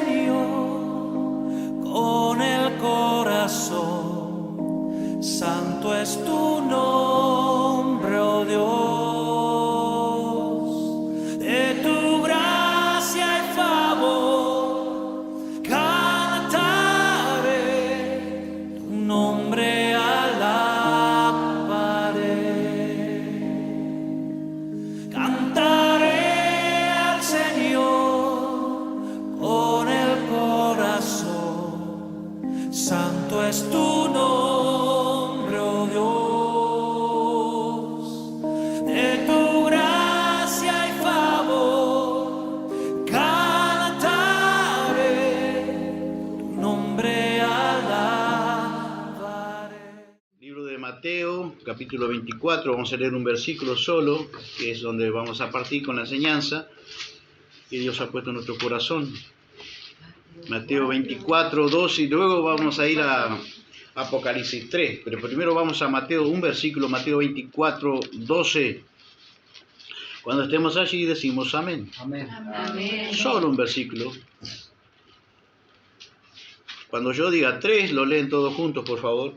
Señor con el corazón. Santo es tu nombre, oh Dios. De tu gracia y favor cantaré, tu nombre alabaré. Cantaré al Señor con el corazón. Santo es tu nombre, oh Dios. De tu gracia y favor cantaré, tu nombre alabaré. Libro de Mateo, capítulo 24, vamos a leer un versículo solo, que es donde vamos a partir con la enseñanza que Dios ha puesto en nuestro corazón. Mateo 24, 2, y luego vamos a ir a Apocalipsis 3, pero primero vamos a Mateo, un versículo, Mateo 24, 12. Cuando estemos allí decimos amén. Amén. Amén. Solo un versículo. Cuando yo diga 3, lo leen todos juntos, por favor.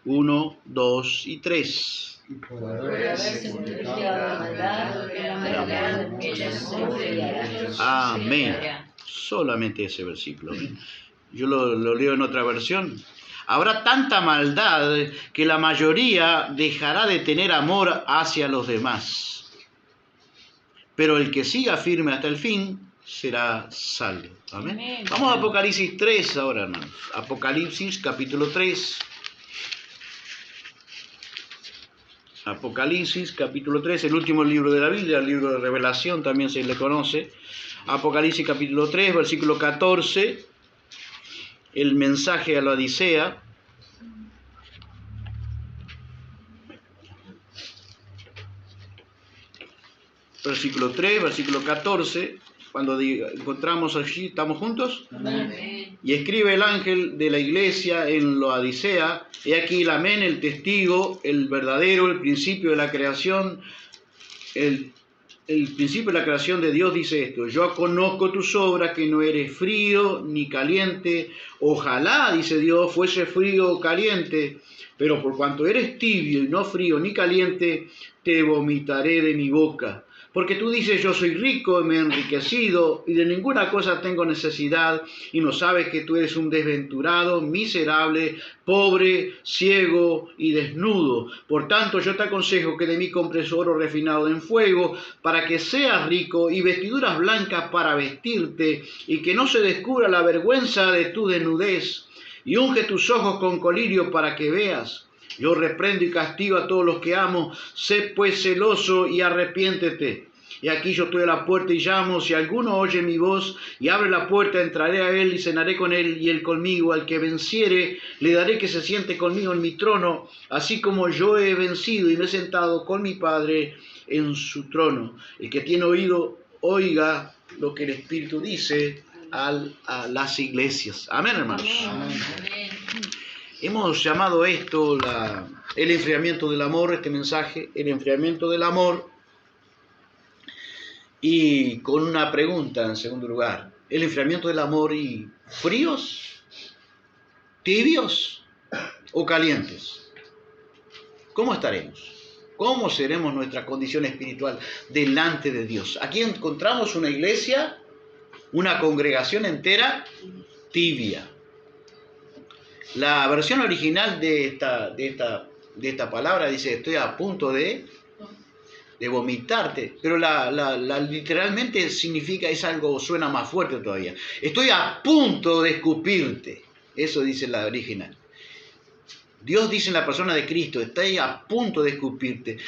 1, 2 y 3. Y por Por haberse haberse multiplicado multiplicado la maldad, la maldad de muchos se multiplicará. Amén. Solamente ese versículo. Yo lo leo en otra versión. Habrá tanta maldad que la mayoría dejará de tener amor hacia los demás. Pero el que siga firme hasta el fin será salvo. Amén. Amén. Vamos a Apocalipsis 3 ahora, hermanos. Apocalipsis capítulo 3. Apocalipsis capítulo 3, el último libro de la Biblia, el libro de Revelación también se le conoce. Apocalipsis capítulo 3, versículo 14, el mensaje a la Odisea. Versículo 3, versículo 14, cuando encontramos allí, ¿estamos juntos? Amén. Y escribe el ángel de la iglesia en la Odisea, he aquí el amén, el testigo, el verdadero, el principio de la creación, el principio de la creación de Dios dice esto: yo conozco tus obras, que no eres frío ni caliente. Ojalá, dice Dios, fuese frío o caliente, pero por cuanto eres tibio y no frío ni caliente, te vomitaré de mi boca. Porque tú dices, yo soy rico y me he enriquecido y de ninguna cosa tengo necesidad, y no sabes que tú eres un desventurado, miserable, pobre, ciego y desnudo. Por tanto, yo te aconsejo que de mí compres oro refinado en fuego, para que seas rico, y vestiduras blancas para vestirte, y que no se descubra la vergüenza de tu desnudez. Y unge tus ojos con colirio para que veas. Yo reprendo y castigo a todos los que amo. Sé pues celoso y arrepiéntete. Y aquí yo estoy a la puerta y llamo. Si alguno oye mi voz y abre la puerta, entraré a él y cenaré con él y él conmigo. Al que venciere, le daré que se siente conmigo en mi trono, así como yo he vencido y me he sentado con mi Padre en su trono. El que tiene oído, oiga lo que el Espíritu dice a las iglesias. Amén, hermanos. Amén. Hemos llamado esto el enfriamiento del amor, este mensaje, el enfriamiento del amor, y con una pregunta en segundo lugar: el enfriamiento del amor, y fríos, tibios o calientes. ¿Cómo estaremos? ¿Cómo seremos nuestra condición espiritual delante de Dios? Aquí encontramos una iglesia, una congregación entera tibia. La versión original de esta palabra dice: estoy a punto de vomitarte, pero literalmente significa, es algo, suena más fuerte todavía. Estoy a punto de escupirte. Eso dice la original. Dios dice en la persona de Cristo: estoy a punto de escupirte.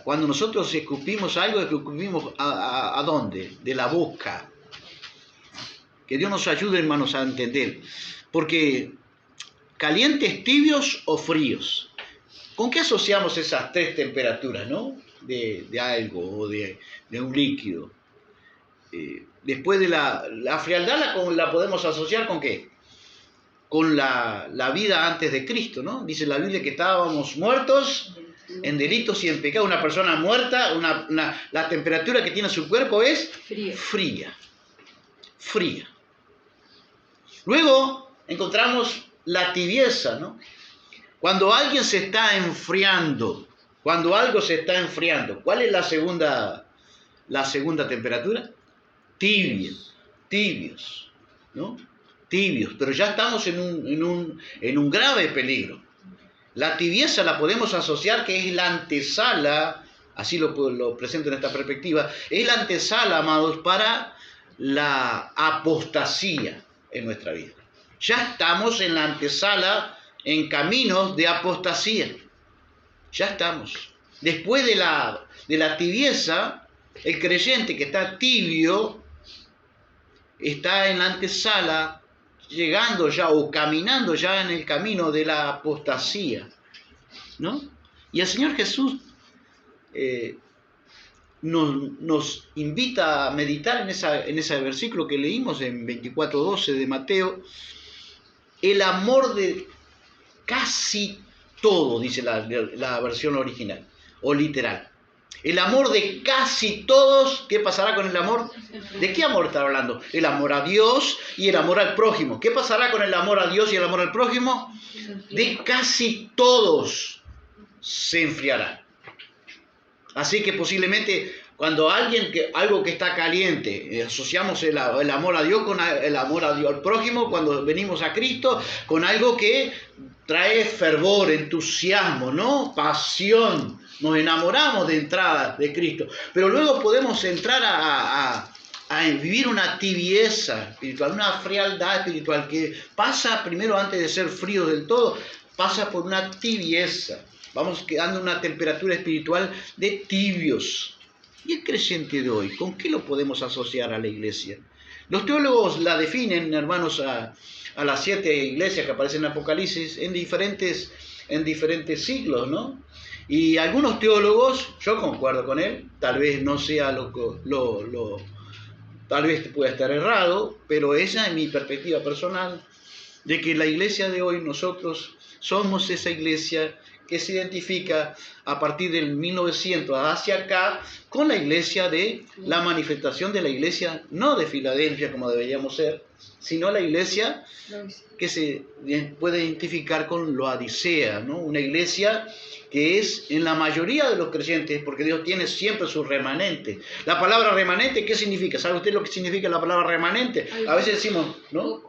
Cuando nosotros escupimos algo, escupimos ¿a dónde? De la boca. Que Dios nos ayude, hermanos, a entender. Porque calientes, tibios o fríos. ¿Con qué asociamos esas tres temperaturas, no? De algo o de un líquido. Después de la frialdad la podemos asociar ¿con qué? Con la vida antes de Cristo, ¿no? Dice la Biblia que estábamos muertos en delitos y en pecado. Una persona muerta, la temperatura que tiene su cuerpo es fría. Luego encontramos la tibieza, ¿no? Cuando alguien se está enfriando, cuando algo se está enfriando, ¿cuál es la segunda temperatura? Tibios, ¿no? Tibios, pero ya estamos en un grave peligro. La tibieza la podemos asociar que es la antesala, así lo presento en esta perspectiva, es la antesala, amados, para la apostasía en nuestra vida. Ya estamos en la antesala, en caminos de apostasía. Ya estamos. Después de la tibieza, el creyente que está tibio está en la antesala, llegando ya o caminando ya en el camino de la apostasía, ¿no? Y el Señor Jesús nos invita a meditar en ese versículo que leímos en 24:12 de Mateo, el amor de casi todo, dice la versión original o literal. El amor de casi todos, ¿qué pasará con el amor? ¿De qué amor está hablando? El amor a Dios y el amor al prójimo. ¿Qué pasará con el amor a Dios y el amor al prójimo? De casi todos se enfriará. Así que posiblemente cuando algo que está caliente, asociamos el amor a Dios con el amor a Dios al prójimo, cuando venimos a Cristo, con algo que trae fervor, entusiasmo, ¿no? Pasión. Nos enamoramos de entrada de Cristo. Pero luego podemos entrar a vivir una tibieza espiritual, una frialdad espiritual que pasa primero, antes de ser frío del todo, pasa por una tibieza. Vamos quedando en una temperatura espiritual de tibios. ¿Y el creyente de hoy? ¿Con qué lo podemos asociar a la iglesia? Los teólogos la definen, hermanos, a las 7 iglesias que aparecen en Apocalipsis en diferentes siglos, ¿no? Y algunos teólogos, yo concuerdo con él, tal vez no sea tal vez pueda estar errado, pero esa es mi perspectiva personal, de que la iglesia de hoy, nosotros somos esa iglesia que se identifica a partir del 1900 hacia acá con la iglesia de la manifestación de la iglesia, no de Filadelfia como deberíamos ser, sino la iglesia que se puede identificar con Laodicea, ¿no? Una iglesia que es en la mayoría de los creyentes, porque Dios tiene siempre su remanente. La palabra remanente, ¿qué significa? ¿Sabe usted lo que significa la palabra remanente? A veces decimos, ¿no?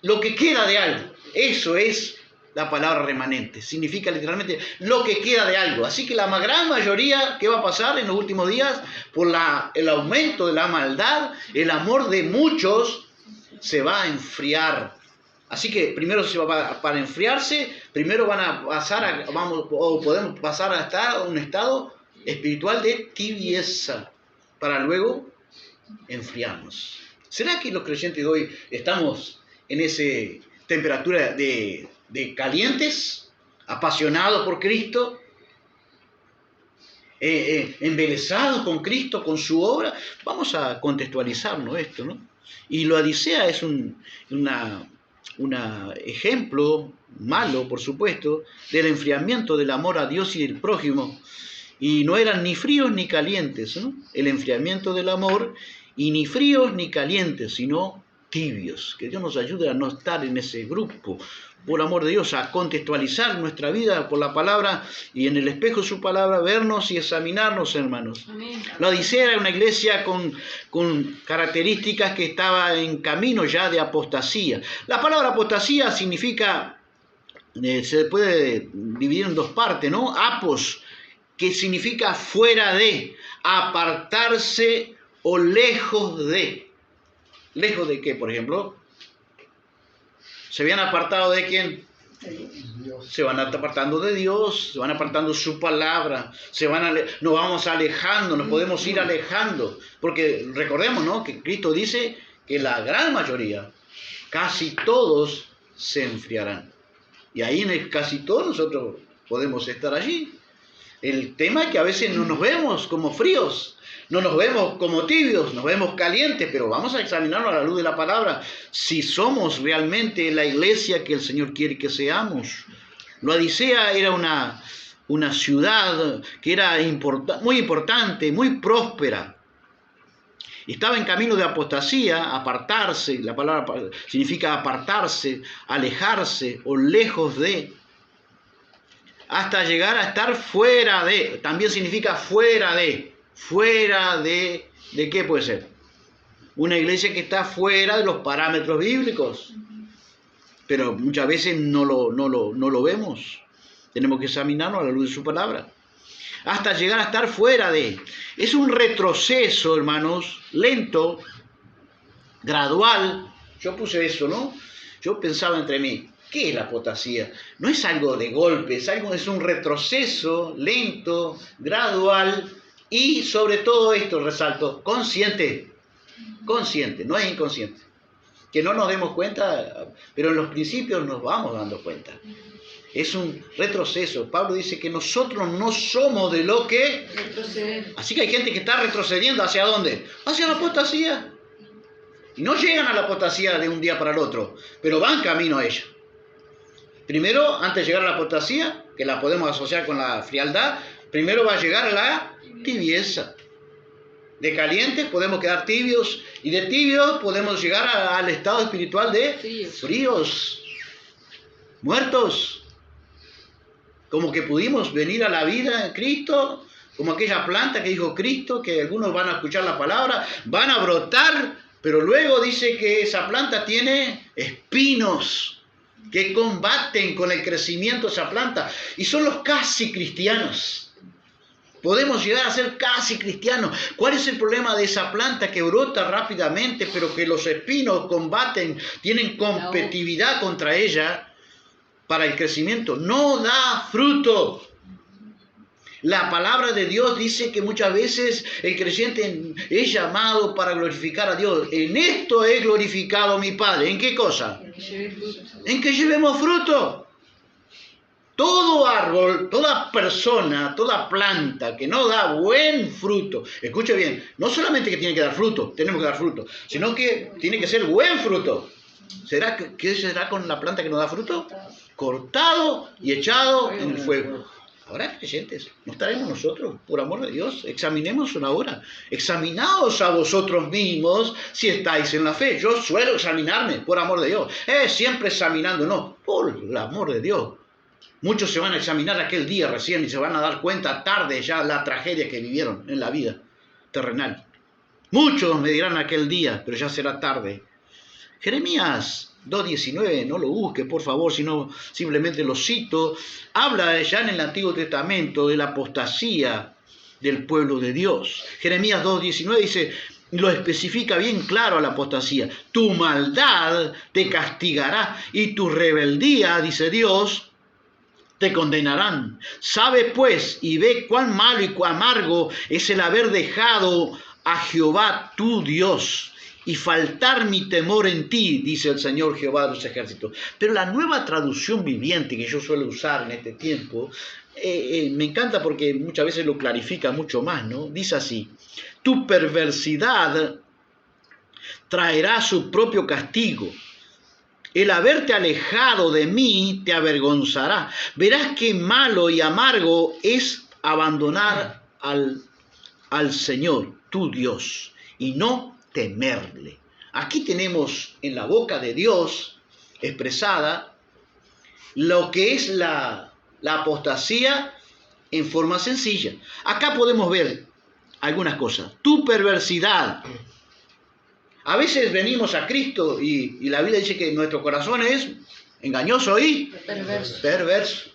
Lo que queda de algo, eso es la palabra remanente, significa literalmente lo que queda de algo. Así que la gran mayoría, ¿qué va a pasar en los últimos días? Por el aumento de la maldad, el amor de muchos se va a enfriar. Así que primero para enfriarse, primero podemos pasar a estar en un estado espiritual de tibieza, para luego enfriarnos. ¿Será que los creyentes de hoy estamos en esa temperatura de calientes, apasionados por Cristo, embelesados con Cristo, con su obra? Vamos a contextualizarnos esto, ¿no? Y Laodicea es un ejemplo malo, por supuesto, del enfriamiento del amor a Dios y del prójimo. Y no eran ni fríos ni calientes, ¿no? El enfriamiento del amor, y ni fríos ni calientes, sino tibios. Que Dios nos ayude a no estar en ese grupo, por amor de Dios, a contextualizar nuestra vida por la palabra y en el espejo de su palabra vernos y examinarnos, hermanos. Amén. La Odisea era una iglesia con características que estaba en camino ya de apostasía. La palabra apostasía significa, se puede dividir en dos partes, ¿no? Apos, que significa fuera de, apartarse o lejos de. ¿Lejos de qué, por ejemplo? ¿Se habían apartado de quién? Dios. Se van apartando de Dios, se van apartando de su palabra, nos vamos alejando, nos podemos ir alejando. Porque recordemos, ¿no?, que Cristo dice que la gran mayoría, casi todos, se enfriarán. Y ahí en el casi todos nosotros podemos estar allí. El tema es que a veces no nos vemos como fríos, no nos vemos como tibios, nos vemos calientes, pero vamos a examinarlo a la luz de la palabra, si somos realmente la iglesia que el Señor quiere que seamos. Laodicea era una ciudad que era muy importante, muy próspera, Estaba en camino de apostasía, apartarse, la palabra significa apartarse, alejarse o lejos de, hasta llegar a estar fuera de, también significa fuera de ¿qué puede ser? Una iglesia que está fuera de los parámetros bíblicos, pero muchas veces no lo vemos, tenemos que examinarnos a la luz de su palabra. Hasta llegar a estar fuera de. Es un retroceso, hermanos, lento, gradual. Yo puse eso, ¿no? Yo pensaba entre mí, ¿qué es la apostasía? No es algo de golpe, es un retroceso lento, gradual y sobre todo esto, resalto, consciente, no es inconsciente. Que no nos demos cuenta, pero en los principios nos vamos dando cuenta. Es un retroceso. Pablo dice que nosotros no somos de lo que... retroceder. Así que hay gente que está retrocediendo. ¿Hacia dónde? Hacia la apostasía. Y no llegan a la apostasía de un día para el otro, pero van camino a ella. Primero, antes de llegar a la apostasía, que la podemos asociar con la frialdad, primero va a llegar a la tibieza. De calientes podemos quedar tibios, y de tibios podemos llegar al estado espiritual de fríos, muertos. Como que pudimos venir a la vida en Cristo, como aquella planta que dijo Cristo, que algunos van a escuchar la palabra, van a brotar, pero luego dice que esa planta tiene espinos que combaten con el crecimiento de esa planta, y son los casi cristianos. Podemos llegar a ser casi cristianos. ¿Cuál es el problema de esa planta que brota rápidamente, pero que los espinos combaten, tienen competitividad contra ella? Para el crecimiento, no da fruto. La palabra de Dios dice que muchas veces el creyente es llamado para glorificar a Dios. En esto he glorificado a mi Padre. ¿En qué cosa? En que llevemos fruto. Todo árbol, toda persona, toda planta que no da buen fruto, escuche bien, no solamente que tiene que dar fruto, tenemos que dar fruto, sino que tiene que ser buen fruto. ¿Qué será con la planta que no da fruto? Cortado y echado en el fuego. Ahora, creyentes, ¿no estaremos nosotros, por amor de Dios? Examinemos una hora. Examinaos a vosotros mismos si estáis en la fe. Yo suelo examinarme, por amor de Dios. Siempre examinando, no, por el amor de Dios. Muchos se van a examinar aquel día recién y se van a dar cuenta tarde ya la tragedia que vivieron en la vida terrenal. Muchos me dirán aquel día, pero ya será tarde. Jeremías 2.19, no lo busque por favor, sino simplemente lo cito, habla ya en el Antiguo Testamento de la apostasía del pueblo de Dios. Jeremías 2.19 dice, lo especifica bien claro a la apostasía, tu maldad te castigará y tu rebeldía, dice Dios, te condenarán. Sabe pues y ve cuán malo y cuán amargo es el haber dejado a Jehová tu Dios y faltar mi temor en ti, dice el Señor Jehová de los ejércitos. Pero la Nueva Traducción Viviente que yo suelo usar en este tiempo, me encanta porque muchas veces lo clarifica mucho más, ¿no? Dice así, tu perversidad traerá su propio castigo. El haberte alejado de mí te avergonzará. Verás qué malo y amargo es abandonar al Señor, tu Dios, y no temerle. Aquí tenemos en la boca de Dios expresada lo que es la apostasía en forma sencilla. Acá podemos ver algunas cosas. Tu perversidad. A veces venimos a Cristo y la Biblia dice que nuestro corazón es engañoso y perverso.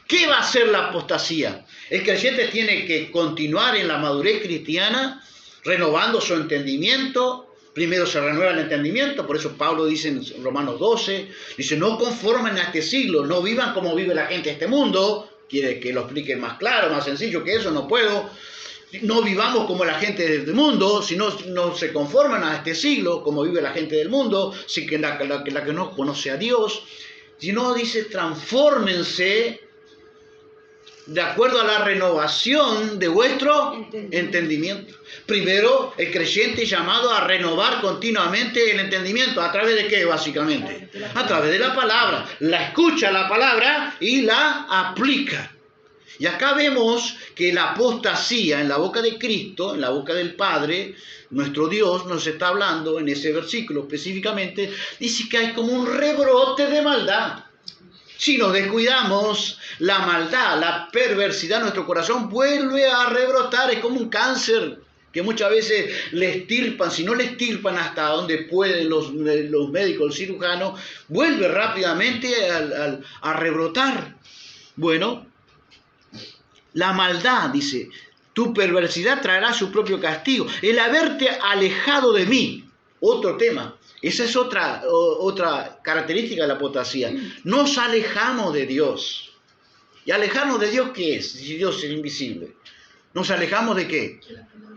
¿Qué va a hacer la apostasía? El creyente tiene que continuar en la madurez cristiana, renovando su entendimiento. Primero se renueva el entendimiento, por eso Pablo dice en Romanos 12, dice, no conformen a este siglo, no vivan como vive la gente de este mundo. Quiere que lo explique más claro, más sencillo que eso, no puedo. No vivamos como la gente del mundo, sino no se conforman a este siglo, como vive la gente del mundo, si que la que no conoce a Dios, sino dice, transfórmense de acuerdo a la renovación de vuestro entendimiento. Primero, el creyente es llamado a renovar continuamente el entendimiento. ¿A través de qué, básicamente? A través de la palabra. La escucha la palabra y la aplica. Y acá vemos que la apostasía en la boca de Cristo, en la boca del Padre, nuestro Dios nos está hablando en ese versículo específicamente, dice que hay como un rebrote de maldad. Si nos descuidamos, la maldad, la perversidad en nuestro corazón vuelve a rebrotar, es como un cáncer que muchas veces le extirpan, si no le extirpan hasta donde pueden los médicos, los cirujanos, vuelve rápidamente a rebrotar. Bueno, la maldad, dice, tu perversidad traerá su propio castigo. El haberte alejado de mí, otro tema. Esa es otra característica de la apostasía. Nos alejamos de Dios. ¿Y alejarnos de Dios qué es? Si Dios es invisible. ¿Nos alejamos de qué?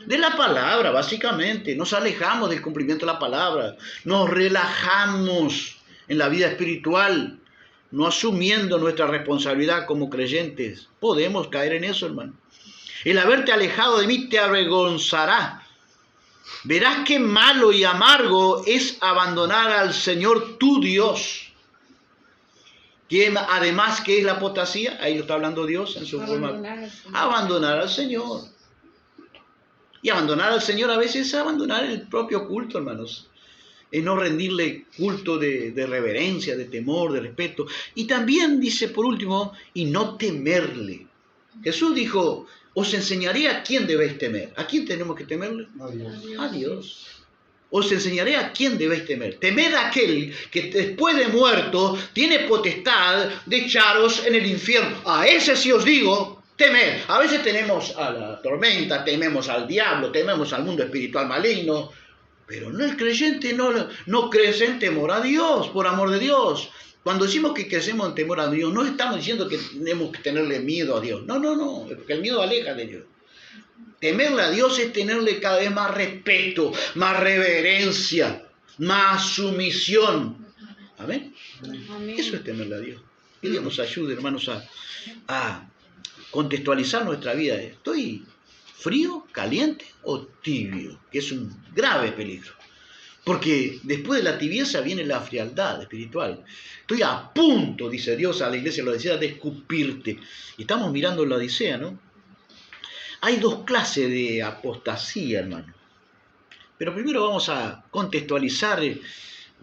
De la palabra, básicamente. Nos alejamos del cumplimiento de la palabra. Nos relajamos en la vida espiritual, no asumiendo nuestra responsabilidad como creyentes. Podemos caer en eso, hermano. El haberte alejado de mí te avergonzará. Verás qué malo y amargo es abandonar al Señor tu Dios. Además, ¿qué es la apostasía? Ahí lo está hablando Dios en su forma. Abandonar al Señor. Y abandonar al Señor a veces es abandonar el propio culto, hermanos. Es no rendirle culto de reverencia, de temor, de respeto. Y también dice por último, y no temerle. Jesús dijo, os enseñaré a quién debéis temer. ¿A quién tenemos que temerle? A Dios. A Dios. Os enseñaré a quién debéis temer. Temed a aquel que después de muerto tiene potestad de echaros en el infierno. A ese sí os digo, temed. A veces tememos a la tormenta, tememos al diablo, tememos al mundo espiritual maligno. Pero no, el creyente no crece en temor a Dios, por amor de Dios. Cuando decimos que crecemos en temor a Dios, no estamos diciendo que tenemos que tenerle miedo a Dios. No, porque el miedo aleja de Dios. Temerle a Dios es tenerle cada vez más respeto, más reverencia, más sumisión. ¿Amén? Amén. Eso es temerle a Dios. Que Dios nos ayude, hermanos, a contextualizar nuestra vida. ¿Estoy frío, caliente o tibio? Que es un grave peligro. Porque después de la tibieza viene la frialdad espiritual. Estoy a punto, dice Dios a la iglesia de la Odisea, de escupirte. Y estamos mirando la Odisea, ¿no? Hay dos clases de apostasía, hermano. Pero primero vamos a contextualizar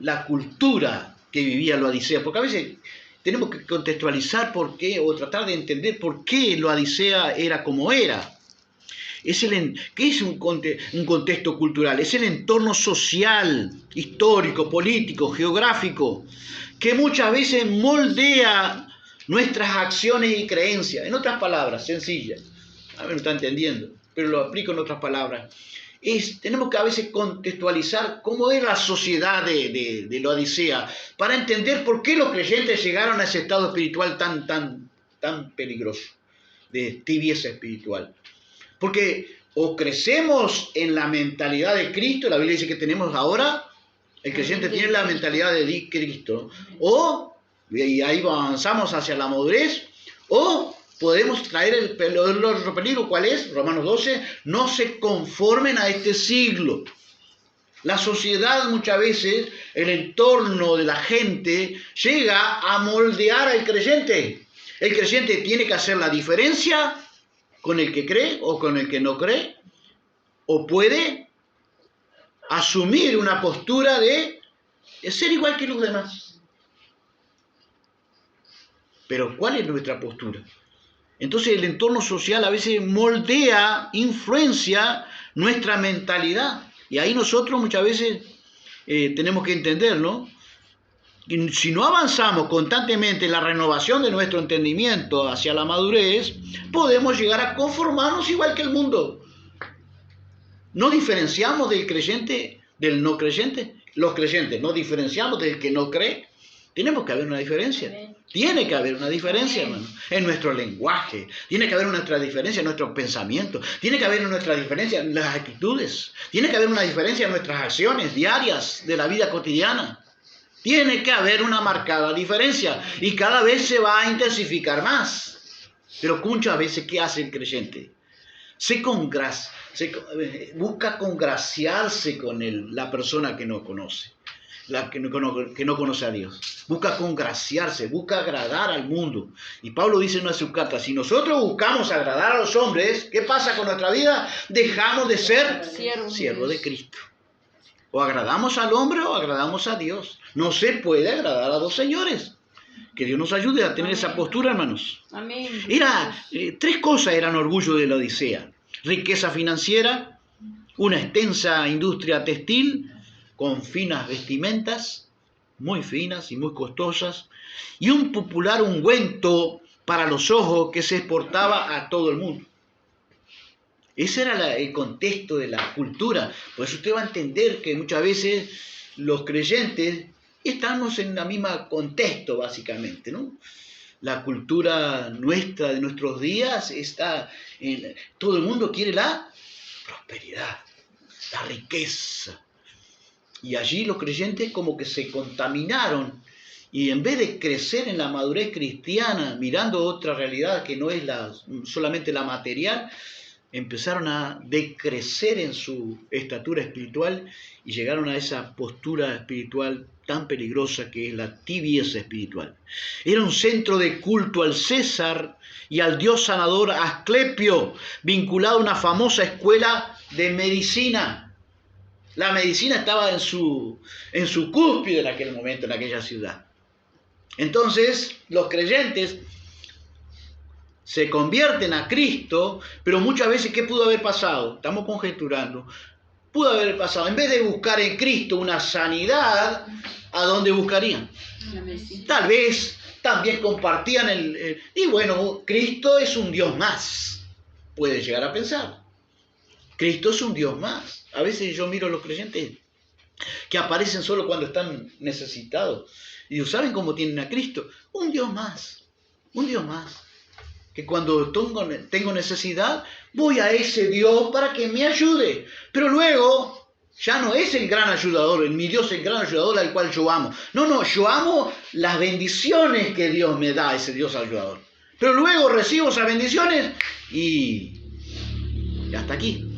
la cultura que vivía la Odisea. Porque a veces tenemos que contextualizar por qué, o tratar de entender por qué la Odisea era como era. ¿Qué es un contexto cultural? Es el entorno social, histórico, político, geográfico, que muchas veces moldea nuestras acciones y creencias. En otras palabras, sencillas. A ver, no está entendiendo, pero lo aplico en otras palabras. Tenemos que a veces contextualizar cómo es la sociedad de la Odisea para entender por qué los creyentes llegaron a ese estado espiritual tan peligroso, de tibieza espiritual. Porque o crecemos en la mentalidad de Cristo, la Biblia dice que tenemos ahora, el creyente tiene la mentalidad de Cristo, y ahí avanzamos hacia la madurez, o podemos traer el peligro, ¿cuál es? Romanos 12, no se conformen a este siglo. La sociedad muchas veces, el entorno de la gente, llega a moldear al creyente. El creyente tiene que hacer la diferencia con el que cree o con el que no cree, o puede asumir una postura de ser igual que los demás. Pero ¿cuál es nuestra postura? Entonces el entorno social a veces moldea, influencia nuestra mentalidad. Y ahí nosotros muchas veces tenemos que entender, ¿no? Y si no avanzamos constantemente en la renovación de nuestro entendimiento hacia la madurez, podemos llegar a conformarnos igual que el mundo. No diferenciamos del creyente del no creyente. Los creyentes no diferenciamos del que no cree. Tenemos que haber una diferencia. Tiene que haber una diferencia, hermano, en nuestro lenguaje. Tiene que haber nuestra diferencia en nuestros pensamientos. Tiene que haber nuestra diferencia en las actitudes. Tiene que haber una diferencia en nuestras acciones diarias de la vida cotidiana. Tiene que haber una marcada diferencia y cada vez se va a intensificar más. Pero muchas veces, ¿qué hace el creyente? Busca congraciarse con la persona que no conoce. la que no conoce a Dios. Busca congraciarse, busca agradar al mundo. Y Pablo dice en una de sus cartas, si nosotros buscamos agradar a los hombres, ¿qué pasa con nuestra vida? Dejamos de ser siervos de Cristo. O agradamos al hombre o agradamos a Dios. No se puede agradar a dos señores. Que Dios nos ayude a tener esa postura, hermanos. Amén. Tres cosas eran orgullo de la Odisea. Riqueza financiera, una extensa industria textil con finas vestimentas, muy finas y muy costosas, y un popular ungüento para los ojos que se exportaba a todo el mundo. Ese era el contexto de la cultura. Por eso usted va a entender que muchas veces los creyentes estamos en el mismo contexto, básicamente, ¿no? La cultura nuestra de nuestros días está en... Todo el mundo quiere la prosperidad, la riqueza. Y allí los creyentes como que se contaminaron y en vez de crecer en la madurez cristiana, mirando otra realidad que no es solamente la material, empezaron a decrecer en su estatura espiritual y llegaron a esa postura espiritual tan peligrosa que es la tibieza espiritual. Era un centro de culto al César y al dios sanador Asclepio, vinculado a una famosa escuela de medicina. La medicina estaba en su cúspide en aquel momento, en aquella ciudad. Entonces, los creyentes se convierten a Cristo, pero muchas veces, ¿qué pudo haber pasado? Estamos conjeturando. Pudo haber pasado, en vez de buscar en Cristo una sanidad, ¿a dónde buscarían? Tal vez también compartían y bueno, Cristo es un Dios más. Puede llegar a pensar. Cristo es un Dios más. A veces yo miro a los creyentes que aparecen solo cuando están necesitados. Y digo, ¿saben cómo tienen a Cristo? Un Dios más. Un Dios más. Que cuando tengo necesidad, voy a ese Dios para que me ayude. Pero luego, ya no es el gran ayudador, mi Dios es el gran ayudador al cual yo amo. No, yo amo las bendiciones que Dios me da, ese Dios ayudador. Pero luego recibo esas bendiciones y hasta aquí.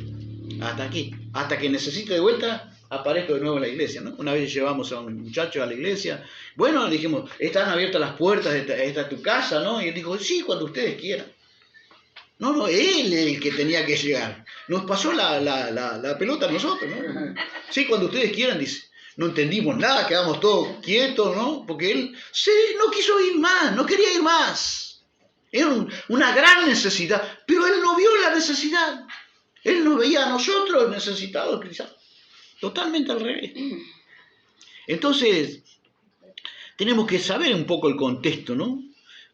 Hasta que necesite de vuelta, aparezco de nuevo en la iglesia, ¿no? Una vez llevamos a un muchacho a la iglesia. Bueno, le dijimos, están abiertas las puertas, esta es tu casa, ¿no? Y él dijo, sí, cuando ustedes quieran. No, él es el que tenía que llegar. Nos pasó la pelota a nosotros, ¿no? Sí, cuando ustedes quieran, dice. No entendimos nada, quedamos todos quietos, ¿no? Porque él no quiso ir más, no quería ir más. Era una gran necesidad, pero él no vio la necesidad. Él nos veía a nosotros necesitados, quizás. Totalmente al revés. Entonces, tenemos que saber un poco el contexto, ¿no?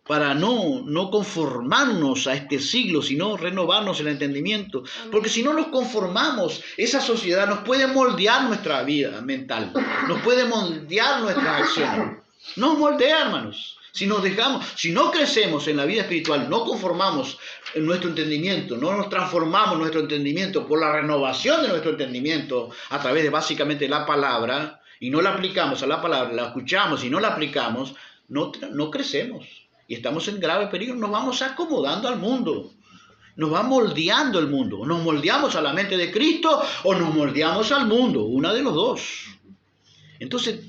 Para no conformarnos a este siglo, sino renovarnos el entendimiento. Porque si no nos conformamos, esa sociedad nos puede moldear nuestra vida mental, nos puede moldear nuestras acciones. Nos moldea, hermanos. Si no crecemos en la vida espiritual, no conformamos en nuestro entendimiento, no nos transformamos nuestro entendimiento por la renovación de nuestro entendimiento a través de básicamente la palabra, y no la aplicamos a la palabra, la escuchamos y no la aplicamos, no crecemos. Y estamos en grave peligro, nos vamos acomodando al mundo. Nos va moldeando el mundo. Nos moldeamos a la mente de Cristo o nos moldeamos al mundo, una de los dos. Entonces,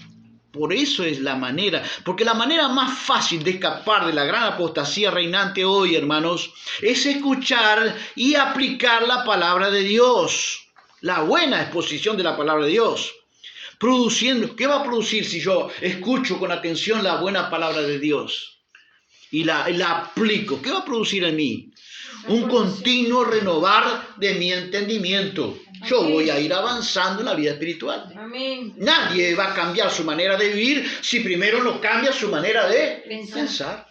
por eso es la manera, porque la manera más fácil de escapar de la gran apostasía reinante hoy, hermanos, es escuchar y aplicar la palabra de Dios, la buena exposición de la palabra de Dios. ¿Qué va a producir si yo escucho con atención la buena palabra de Dios y la aplico? ¿Qué va a producir en mí? Un continuo renovar de mi entendimiento. Yo voy a ir avanzando en la vida espiritual. Amén. Nadie va a cambiar su manera de vivir si primero no cambia su manera de pensar.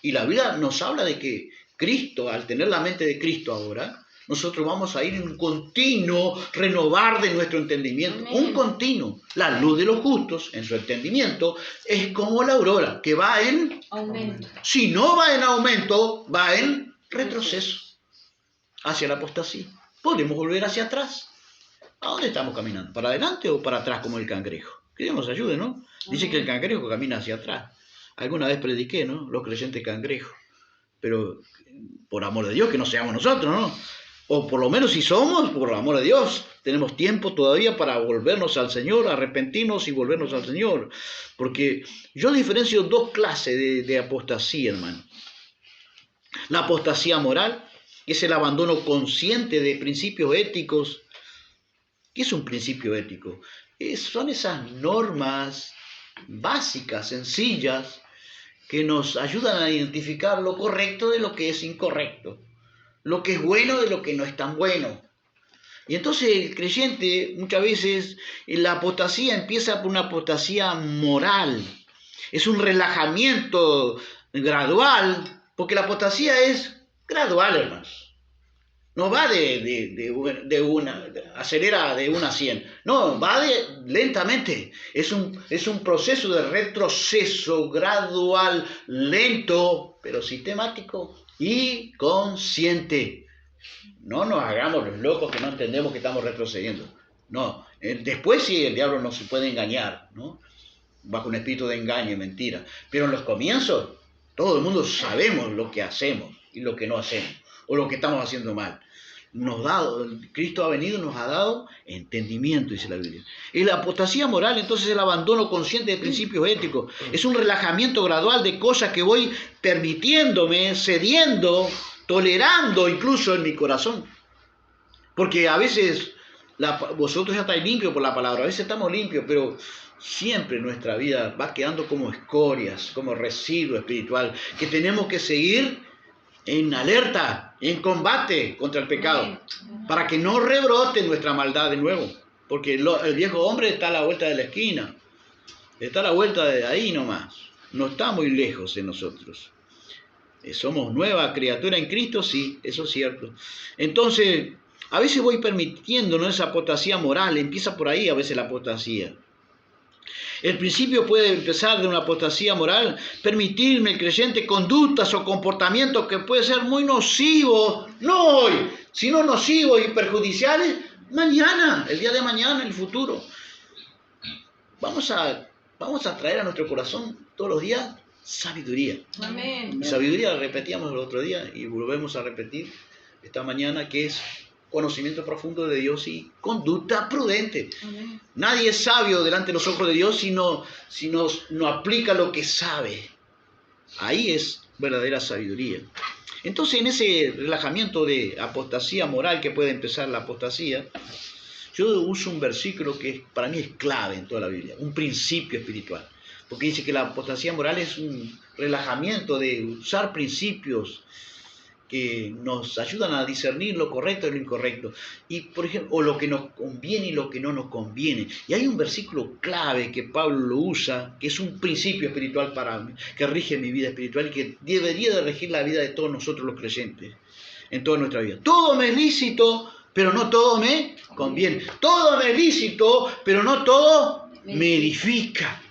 Y la Biblia nos habla de que Cristo, al tener la mente de Cristo ahora, nosotros vamos a ir en un continuo renovar de nuestro entendimiento. Amén. Un continuo. La luz de los justos en su entendimiento es como la aurora, que va en aumento. Si no va en aumento, va en retroceso hacia la apostasía. Podemos volver hacia atrás. ¿A dónde estamos caminando? ¿Para adelante o para atrás como el cangrejo? Que Dios nos ayude, ¿no? Dice que el cangrejo camina hacia atrás. Alguna vez prediqué, ¿no? Los creyentes cangrejos. Pero por amor de Dios que no seamos nosotros, ¿no? O por lo menos si somos, por el amor de Dios, tenemos tiempo todavía para volvernos al Señor, arrepentirnos y volvernos al Señor. Porque yo diferencio dos clases de apostasía, hermano. La apostasía moral, que es el abandono consciente de principios éticos. ¿Qué es un principio ético? Son esas normas básicas, sencillas, que nos ayudan a identificar lo correcto de lo que es incorrecto, lo que es bueno de lo que no es tan bueno. Y entonces el creyente, muchas veces, la apostasía empieza por una apostasía moral. Es un relajamiento gradual, porque la apostasía es gradual, hermanos. No va acelera de 1 a 100. No, va lentamente. Es un proceso de retroceso gradual, lento, pero sistemático y consciente. No nos hagamos los locos que no entendemos que estamos retrocediendo. No, después sí el diablo nos puede engañar, ¿no? Bajo un espíritu de engaño y mentira. Pero en los comienzos, todo el mundo sabemos lo que hacemos y lo que no hacemos, o lo que estamos haciendo mal. Cristo ha venido y nos ha dado entendimiento, dice la Biblia. Y la apostasía moral, entonces, es el abandono consciente de principios éticos. Es un relajamiento gradual de cosas que voy permitiéndome, cediendo, tolerando incluso en mi corazón. Porque a veces, vosotros ya estáis limpios por la palabra, a veces estamos limpios, pero siempre nuestra vida va quedando como escorias, como residuo espiritual, que tenemos que seguir en alerta, en combate contra el pecado, para que no rebrote nuestra maldad de nuevo, porque el viejo hombre está a la vuelta de la esquina, está a la vuelta de ahí nomás, no está muy lejos de nosotros. Somos nueva criatura en Cristo, sí, eso es cierto. Entonces, a veces voy permitiéndonos esa apostasía moral, empieza por ahí a veces la apostasía. El principio puede empezar de una apostasía moral, permitirme el creyente conductas o comportamientos que pueden ser muy nocivos, no hoy, sino nocivos y perjudiciales mañana, el día de mañana, en el futuro. Vamos a traer a nuestro corazón todos los días sabiduría. Amén. Sabiduría la repetíamos el otro día y volvemos a repetir esta mañana, que es conocimiento profundo de Dios y conducta prudente. Amén. Nadie es sabio delante de los ojos de Dios si no aplica lo que sabe. Ahí es verdadera sabiduría. Entonces, en ese relajamiento de apostasía moral que puede empezar la apostasía, yo uso un versículo que para mí es clave en toda la Biblia, un principio espiritual. Porque dice que la apostasía moral es un relajamiento de usar principios que nos ayudan a discernir lo correcto y lo incorrecto, y por ejemplo, o lo que nos conviene y lo que no nos conviene. Y hay un versículo clave que Pablo lo usa, que es un principio espiritual para mí, que rige mi vida espiritual y que debería de regir la vida de todos nosotros los creyentes, en toda nuestra vida. Todo me es lícito, pero no todo me conviene. Todo me es lícito, pero no todo me edifica.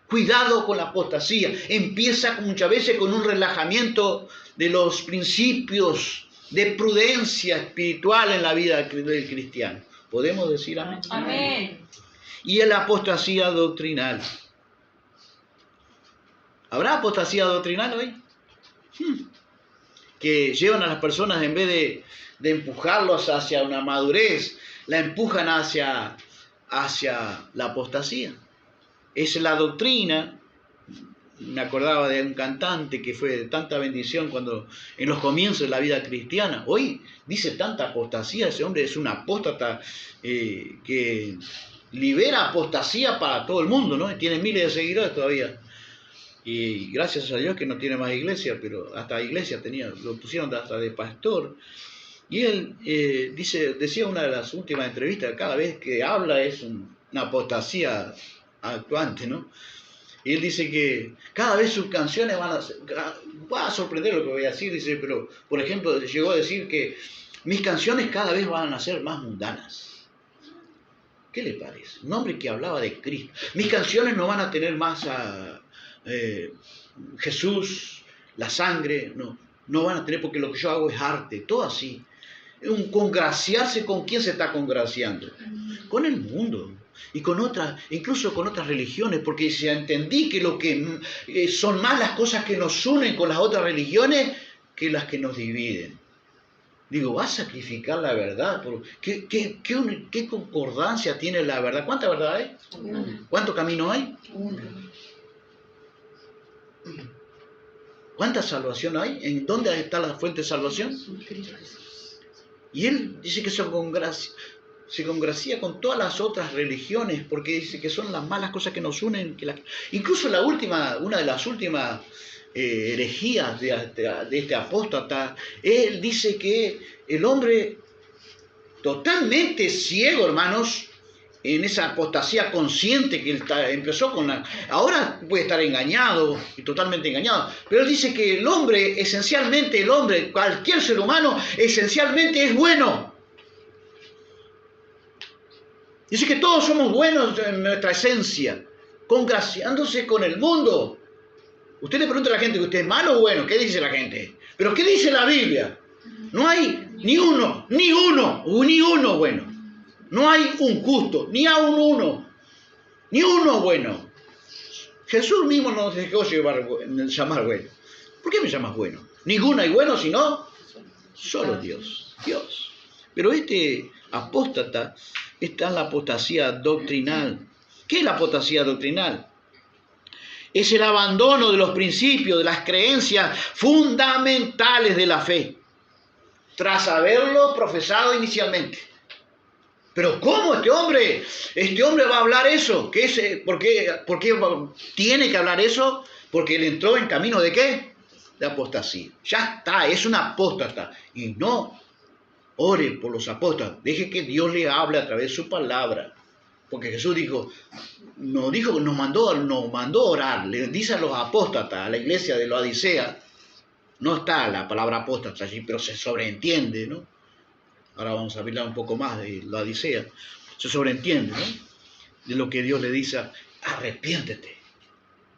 Cuidado con la apostasía. Empieza muchas veces con un relajamiento de los principios de prudencia espiritual en la vida del cristiano. ¿Podemos decir amén? Amén. Y la apostasía doctrinal. ¿Habrá apostasía doctrinal hoy? Que llevan a las personas, en vez de empujarlos hacia una madurez, la empujan hacia la apostasía. Es la doctrina. Me acordaba de un cantante que fue de tanta bendición cuando en los comienzos de la vida cristiana. Hoy dice tanta apostasía, ese hombre es un apóstata que libera apostasía para todo el mundo, ¿no? Tiene miles de seguidores todavía. Y gracias a Dios que no tiene más iglesia, pero hasta iglesia tenía, lo pusieron hasta de pastor. Y él decía una de las últimas entrevistas, cada vez que habla es una apostasía actuante, ¿no? Y él dice que cada vez sus canciones va a sorprender lo que voy a decir, dice, pero por ejemplo llegó a decir que mis canciones cada vez van a ser más mundanas. ¿Qué le parece? Un hombre que hablaba de Cristo. Mis canciones no van a tener más a Jesús, la sangre, no van a tener, porque lo que yo hago es arte, todo así. Un congraciarse. ¿Con quién se está congraciando? Con el mundo. Y con otras, incluso con otras religiones, porque si entendí que lo que son más las cosas que nos unen con las otras religiones que las que nos dividen. Digo, ¿va a sacrificar la verdad? ¿Qué concordancia tiene la verdad? ¿Cuánta verdad hay? ¿Cuánto camino hay? ¿Cuánta salvación hay? ¿En dónde está la fuente de salvación? Y él dice que se congracia con todas las otras religiones, porque dice que son las malas cosas que nos unen. Incluso una de las últimas herejías de este apóstata, él dice que el hombre totalmente ciego, hermanos, en esa apostasía consciente que él empezó con ahora puede estar engañado y totalmente engañado, pero él dice que el hombre, esencialmente cualquier ser humano, esencialmente es bueno. Dice que todos somos buenos en nuestra esencia, congraciándose con el mundo. Usted le pregunta a la gente que usted es malo o bueno, ¿qué dice la gente? Pero ¿qué dice la Biblia? No hay ni uno bueno. No hay un justo, ni aún uno, ni uno bueno. Jesús mismo nos dejó llamar bueno. ¿Por qué me llamas bueno? Ninguno hay bueno, sino solo Dios. Pero este apóstata está en la apostasía doctrinal. ¿Qué es la apostasía doctrinal? Es el abandono de los principios, de las creencias fundamentales de la fe, tras haberlo profesado inicialmente. Pero ¿cómo este hombre va a hablar eso? ¿Por qué tiene que hablar eso? Porque él entró en camino ¿de qué? De apostasía. Ya está, es un apóstata. Y no ore por los apóstatas. Deje que Dios le hable a través de su palabra. Porque Jesús nos mandó a orar. Le dice a los apóstatas, a la iglesia de la Odisea, no está la palabra apóstata allí, pero se sobreentiende, ¿no? Ahora vamos a hablar un poco más de la Odisea. Se sobreentiende, ¿no? De lo que Dios le dice, arrepiéntete.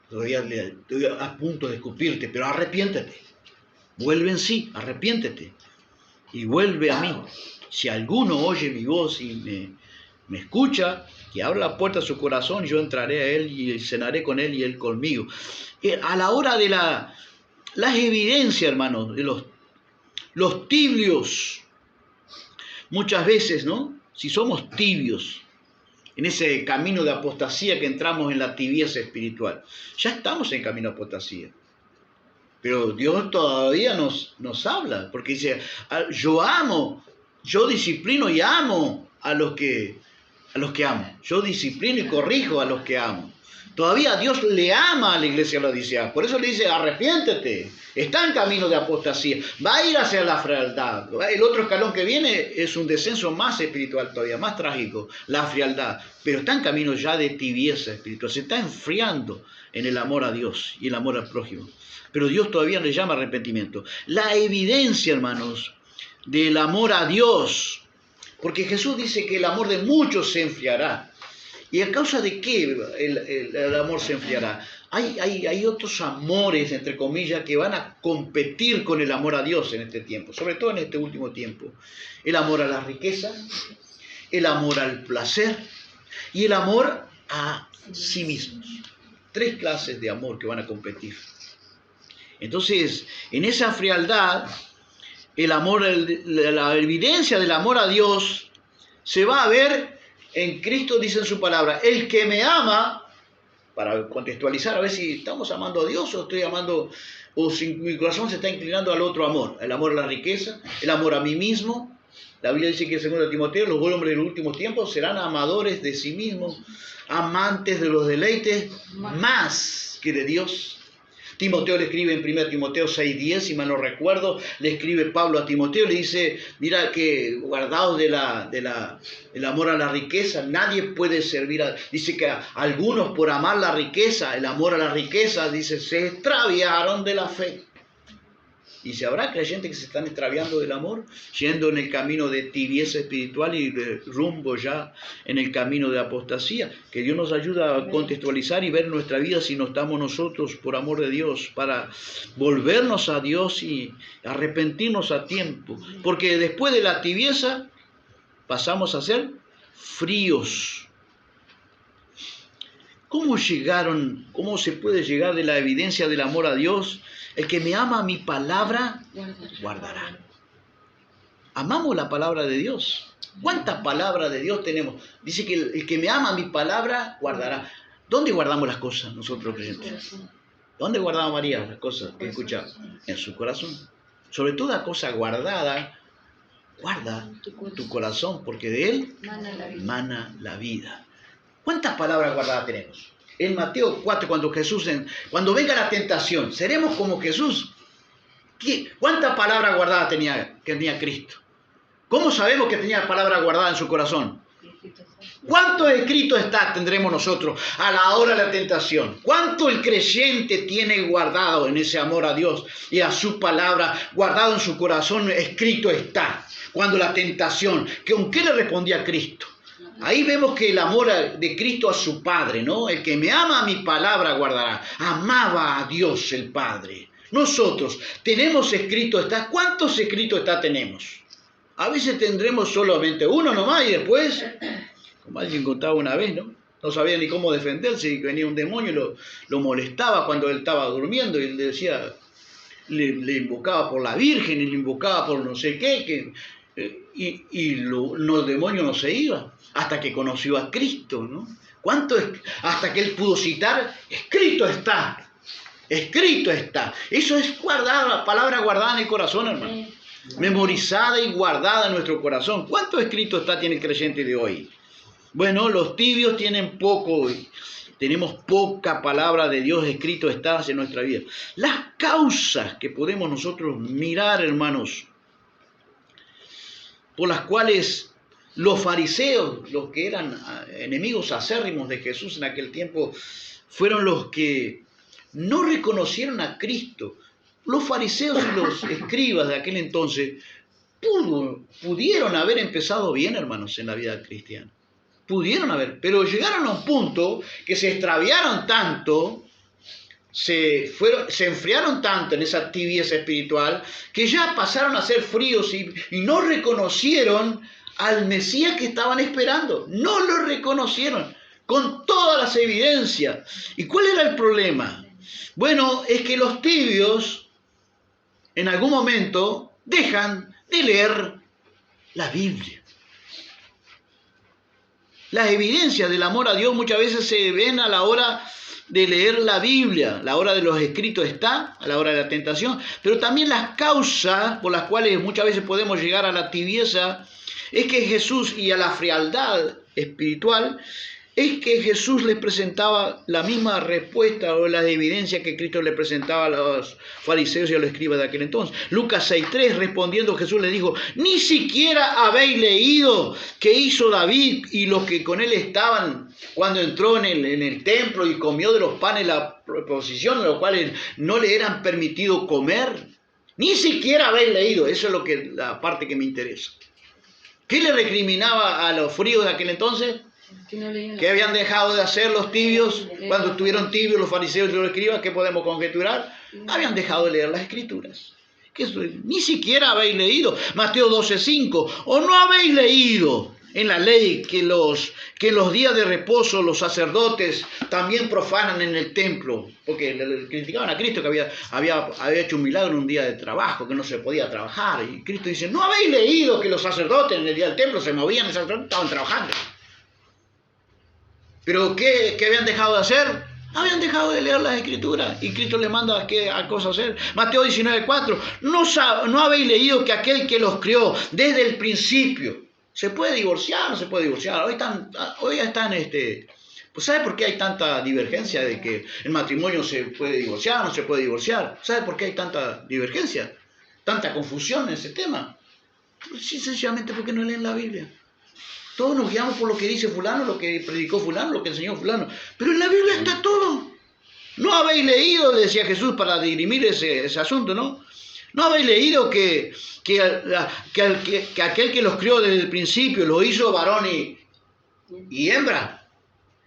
Todavía estoy a punto de escupirte, pero arrepiéntete. Vuelve en sí, arrepiéntete. Y vuelve a mí. Si alguno oye mi voz y me escucha, que abra la puerta de su corazón, yo entraré a él y cenaré con él y él conmigo. A la hora de las evidencias, hermanos, de los tibios, muchas veces, ¿no? Si somos tibios en ese camino de apostasía que entramos en la tibieza espiritual, ya estamos en camino de apostasía. Pero Dios todavía nos habla, porque dice, yo disciplino y amo a los que amo. Yo disciplino y corrijo a los que amo. Todavía Dios le ama a la iglesia de la Odisea. Por eso le dice, arrepiéntete. Está en camino de apostasía. Va a ir hacia la frialdad. El otro escalón que viene es un descenso más espiritual todavía, más trágico, la frialdad. Pero está en camino ya de tibieza espiritual. Se está enfriando en el amor a Dios y el amor al prójimo. Pero Dios todavía le llama arrepentimiento. La evidencia, hermanos, del amor a Dios. Porque Jesús dice que el amor de muchos se enfriará. ¿Y a causa de qué el amor se enfriará? Hay otros amores, entre comillas, que van a competir con el amor a Dios en este tiempo, sobre todo en este último tiempo. El amor a la riqueza, el amor al placer y el amor a sí mismos. 3 clases de amor que van a competir. Entonces, en esa frialdad, la evidencia del amor a Dios se va a ver en Cristo, dice en su palabra, el que me ama, para contextualizar, a ver si estamos amando a Dios o estoy amando, o si mi corazón se está inclinando al otro amor, el amor a la riqueza, el amor a mí mismo. La Biblia dice que en 2 Timoteo, los hombres de los últimos tiempos serán amadores de sí mismos, amantes de los deleites más que de Dios. Timoteo le escribe en 1 Timoteo 6:10, si mal no recuerdo, le escribe Pablo a Timoteo, le dice, mira que guardaos del amor a la riqueza, nadie puede servir dice que algunos por amar la riqueza, el amor a la riqueza, dice, se extraviaron de la fe. Y si habrá creyentes que se están extraviando del amor, yendo en el camino de tibieza espiritual y de rumbo ya en el camino de apostasía. Que Dios nos ayude a contextualizar y ver nuestra vida si no estamos nosotros, por amor de Dios, para volvernos a Dios y arrepentirnos a tiempo. Porque después de la tibieza pasamos a ser fríos. ¿Cómo se puede llegar de la evidencia del amor a Dios? El que me ama mi palabra, guardará. amamos la palabra de Dios. ¿Cuántas palabras de Dios tenemos? Dice que el que me ama mi palabra guardará. ¿Dónde guardamos las cosas nosotros creyentes? ¿Dónde guardaba María las cosas que escuchaba? En su corazón. Sobre toda cosa guardada, guarda tu corazón, porque de él mana la vida. ¿Cuántas palabras guardadas tenemos? En Mateo 4, cuando venga la tentación, ¿seremos como Jesús? ¿Cuántas palabras guardadas tenía Cristo? ¿Cómo sabemos que tenía palabras guardadas en su corazón? ¿Cuánto escrito tendremos nosotros a la hora de la tentación? ¿Cuánto el creyente tiene guardado en ese amor a Dios y a su palabra, guardado en su corazón, escrito está? Cuando la tentación, ¿con qué le respondía Cristo? Ahí vemos que el amor de Cristo a su Padre, ¿no? El que me ama a mi palabra guardará. Amaba a Dios el Padre. Nosotros tenemos escrito está. ¿Cuántos escritos está tenemos? A veces tendremos solamente uno nomás y después, como alguien contaba una vez, ¿no? No sabía ni cómo defenderse y venía un demonio y lo molestaba cuando él estaba durmiendo y él decía, le invocaba por la Virgen y le invocaba por no sé qué, los demonios no se iban hasta que conoció a Cristo, ¿no? Hasta que él pudo citar, escrito está, escrito está. Eso es guardar, la palabra guardada en el corazón, hermano. Memorizada y guardada en nuestro corazón. ¿Cuánto escrito tiene el creyente de hoy? Bueno, los tibios tienen poco, tenemos poca palabra de Dios escrito está en nuestra vida. Las causas que podemos nosotros mirar, hermanos, por las cuales los fariseos, los que eran enemigos acérrimos de Jesús en aquel tiempo, fueron los que no reconocieron a Cristo. Los fariseos y los escribas de aquel entonces pudieron haber empezado bien, hermanos, en la vida cristiana. Pudieron haber, pero llegaron a un punto que se extraviaron tanto, se enfriaron tanto en esa tibieza espiritual, que ya pasaron a ser fríos y no reconocieron al Mesías que estaban esperando. No lo reconocieron con todas las evidencias. ¿Y cuál era el problema? Bueno, es que los tibios en algún momento dejan de leer la Biblia. Las evidencias del amor a Dios muchas veces se ven a la hora de leer la Biblia, la hora de los escritos está, a la hora de la tentación, pero también las causas por las cuales muchas veces podemos llegar a la tibieza es que Jesús y a la frialdad espiritual es que Jesús les presentaba la misma respuesta o las evidencias que Cristo le presentaba a los fariseos y a los escribas de aquel entonces. Lucas 6:3, respondiendo Jesús les dijo, ni siquiera habéis leído que hizo David y los que con él estaban cuando entró en el templo y comió de los panes la proposición, los cuales no le eran permitido comer. Ni siquiera habéis leído, eso es la parte que me interesa. ¿Qué le recriminaba a los fríos de aquel entonces? ¿Qué habían dejado de hacer los tibios? Cuando estuvieron tibios los fariseos y los escribas, ¿qué podemos conjeturar? Habían dejado de leer las escrituras. Ni siquiera habéis leído. Mateo 12:5. ¿O no habéis leído en la ley que en los días de reposo los sacerdotes también profanan en el templo? Porque le criticaban a Cristo que había hecho un milagro en un día de trabajo, que no se podía trabajar. Y Cristo dice, ¿no habéis leído que los sacerdotes en el día del templo se movían, estaban trabajando? ¿Pero qué habían dejado de hacer? Habían dejado de leer las escrituras y Cristo les manda a cosas hacer. Mateo 19:4. ¿No habéis leído que aquel que los crió desde el principio se puede divorciar? No se puede divorciar. Hoy están pues ¿sabe por qué hay tanta divergencia de que el matrimonio se puede divorciar, no se puede divorciar? ¿Sabe por qué hay tanta divergencia? Tanta confusión en ese tema. Pues, sencillamente porque no leen la Biblia. Todos nos guiamos por lo que dice fulano, lo que predicó fulano, lo que enseñó fulano. Pero en la Biblia está todo. No habéis leído, le decía Jesús para dirimir ese asunto, ¿no? No habéis leído que aquel que los crió desde el principio lo hizo varón y hembra.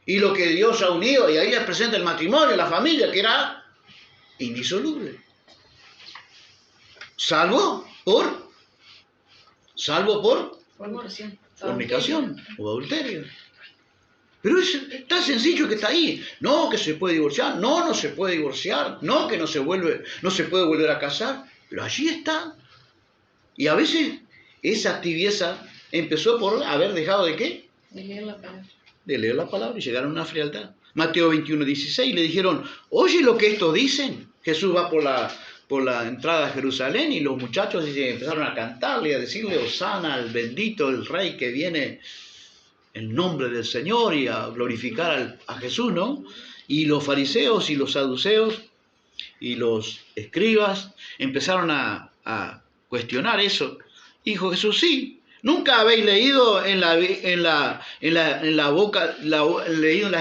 Y lo que Dios ha unido, y ahí les presenta el matrimonio, la familia, que era indisoluble. Salvo por fornicación o adulterio. Pero es tan sencillo que está ahí. No, que se puede divorciar. No se puede divorciar. No, que no se puede volver a casar. Pero allí está. Y a veces esa tibieza empezó por haber dejado de ¿qué? De leer la palabra. De leer la palabra y llegaron a una frialdad. Mateo 21:16 le dijeron, oye lo que estos dicen. Jesús va por la entrada a Jerusalén y los muchachos empezaron a cantarle, a decirle, Hosana al bendito, el rey que viene en nombre del Señor, y a glorificar a Jesús, ¿no? Y los fariseos y los saduceos y los escribas empezaron a cuestionar eso. Dijo Jesús, sí, nunca habéis leído leído en la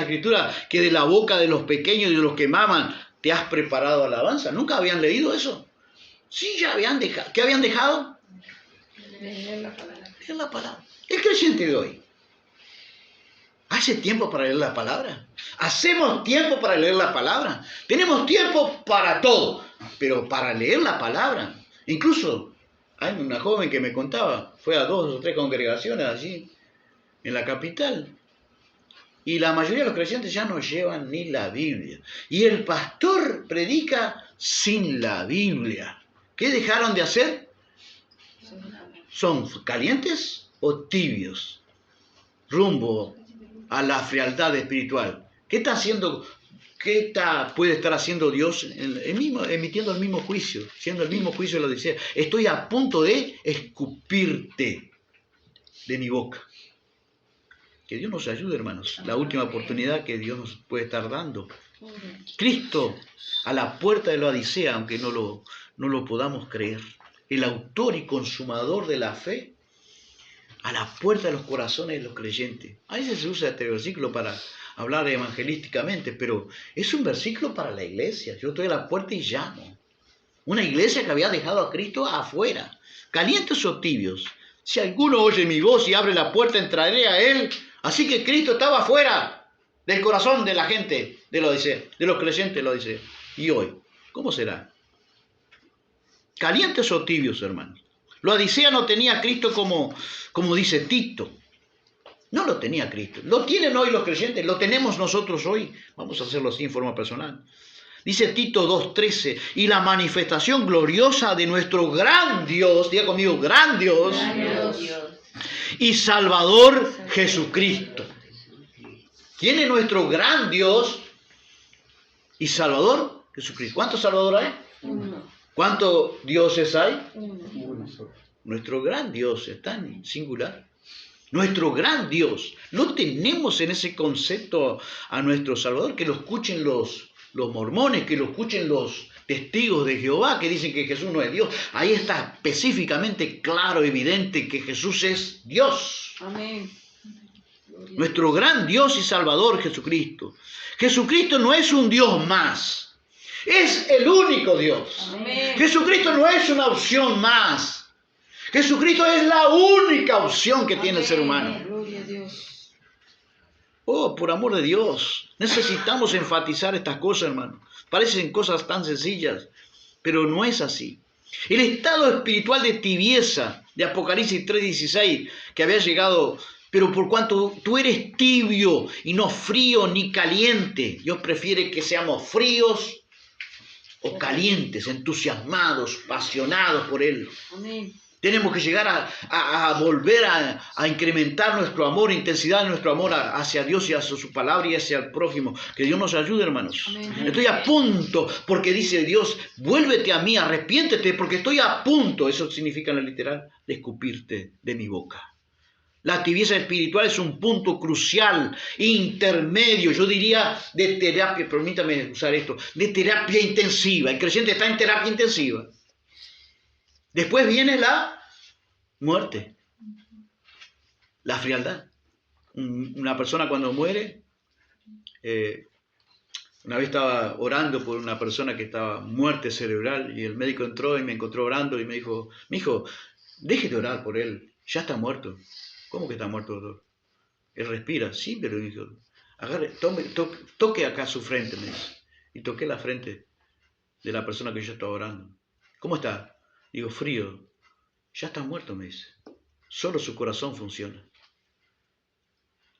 Escritura que de la boca de los pequeños y de los que maman te has preparado alabanza. ¿Nunca habían leído eso? Sí, ya habían dejado. ¿Qué habían dejado? Leer la palabra. Leer la palabra. El creyente de hoy, ¿hace tiempo para leer la palabra? ¿Hacemos tiempo para leer la palabra? Tenemos tiempo para todo, pero para leer la palabra. Incluso hay una joven que me contaba, fue a 2 o 3 congregaciones allí en la capital, y la mayoría de los creyentes ya no llevan ni la Biblia. Y el pastor predica sin la Biblia. ¿Qué dejaron de hacer? ¿Son calientes o tibios? Rumbo a la frialdad espiritual. ¿Qué está haciendo? Puede estar haciendo Dios emitiendo el mismo juicio, siendo el mismo juicio de la Odisea? Estoy a punto de escupirte de mi boca. Que Dios nos ayude, hermanos. La última oportunidad que Dios nos puede estar dando. Cristo a la puerta de la Odisea, aunque no lo podamos creer. El autor y consumador de la fe a la puerta de los corazones de los creyentes. A veces se usa este versículo para hablar evangelísticamente, pero es un versículo para la iglesia. Yo estoy a la puerta y llamo. Una iglesia que había dejado a Cristo afuera. Calientes o tibios. Si alguno oye mi voz y abre la puerta, entraré a él. Así que Cristo estaba afuera del corazón de la gente de la Odisea, de los creyentes de la Odisea. Y hoy, ¿cómo será? ¿Calientes o tibios, hermanos? La Odisea no tenía a Cristo como dice Tito. No lo tenía Cristo. ¿Lo tienen hoy los creyentes? ¿Lo tenemos nosotros hoy? Vamos a hacerlo así en forma personal. Dice Tito 2:13, y la manifestación gloriosa de nuestro gran Dios, diga conmigo, gran Dios, y Salvador Jesucristo. ¿Quién es nuestro gran Dios y Salvador? Jesucristo. ¿Cuántos salvadores hay? Uno. ¿Cuántos dioses hay? Uno. Nuestro gran Dios está en singular. Nuestro gran Dios. No tenemos en ese concepto a nuestro Salvador. Que lo escuchen los mormones, que lo escuchen los testigos de Jehová que dicen que Jesús no es Dios. Ahí está específicamente claro, evidente que Jesús es Dios. Amén. Nuestro gran Dios y Salvador Jesucristo. Jesucristo no es un Dios más. Es el único Dios. Amén. Jesucristo no es una opción más. Jesucristo es la única opción que tiene el ser humano. Gloria a Dios. Oh, por amor de Dios, necesitamos enfatizar estas cosas, hermano. Parecen cosas tan sencillas, pero no es así. El estado espiritual de tibieza de Apocalipsis 3:16 que había llegado, pero por cuanto tú eres tibio y no frío ni caliente, Dios prefiere que seamos fríos o calientes, entusiasmados, apasionados por Él. Amén. Tenemos que llegar a volver a incrementar nuestro amor, intensidad de nuestro amor hacia Dios y hacia su palabra y hacia el prójimo. Que Dios nos ayude, hermanos. Amén. Estoy a punto, porque dice Dios, vuélvete a mí, arrepiéntete, porque estoy a punto, eso significa en la literal, de escupirte de mi boca. La tibieza espiritual es un punto crucial, intermedio, yo diría de terapia, permítame usar esto, de terapia intensiva. El creyente está en terapia intensiva. Después viene la muerte, la frialdad. Una persona cuando muere, una vez estaba orando por una persona que estaba muerte cerebral y el médico entró y me encontró orando y me dijo, mijo, deje de orar por él, ya está muerto. ¿Cómo que está muerto, doctor? Él respira, sí, pero dijo, agarre, toque acá su frente, me dice. Y toqué la frente de la persona que yo estaba orando. ¿Cómo está? Digo, frío. Ya está muerto, me dice. Solo su corazón funciona.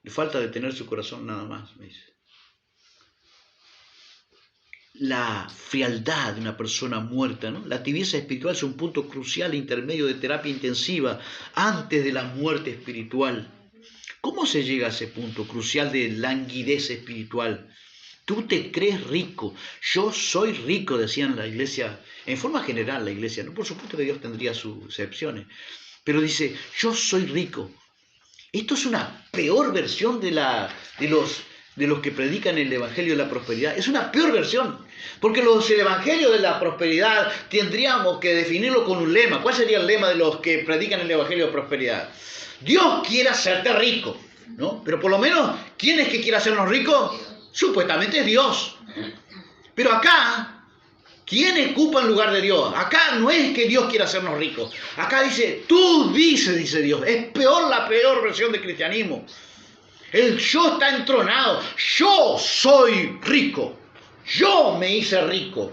Le falta detener su corazón nada más, me dice. la frialdad de una persona muerta, ¿no? La tibieza espiritual es un punto crucial intermedio de terapia intensiva antes de la muerte espiritual. ¿Cómo se llega a ese punto crucial de languidez espiritual? Tú te crees rico, yo soy rico, decían la iglesia, en forma general la iglesia, ¿no? Por supuesto que Dios tendría sus excepciones, pero dice, yo soy rico. Esto es una peor versión de los que predican el evangelio de la prosperidad. Es una peor versión, porque el evangelio de la prosperidad tendríamos que definirlo con un lema. ¿Cuál sería el lema de los que predican el evangelio de prosperidad? Dios quiere hacerte rico, ¿no? Pero por lo menos, ¿quién es que quiere hacernos ricos? Supuestamente es Dios. Pero acá, ¿quién ocupa el lugar de Dios? Acá no es que Dios quiera hacernos ricos. Acá dice, tú dices, dice Dios. Es la peor versión del cristianismo. El yo está entronado. Yo soy rico. Yo me hice rico.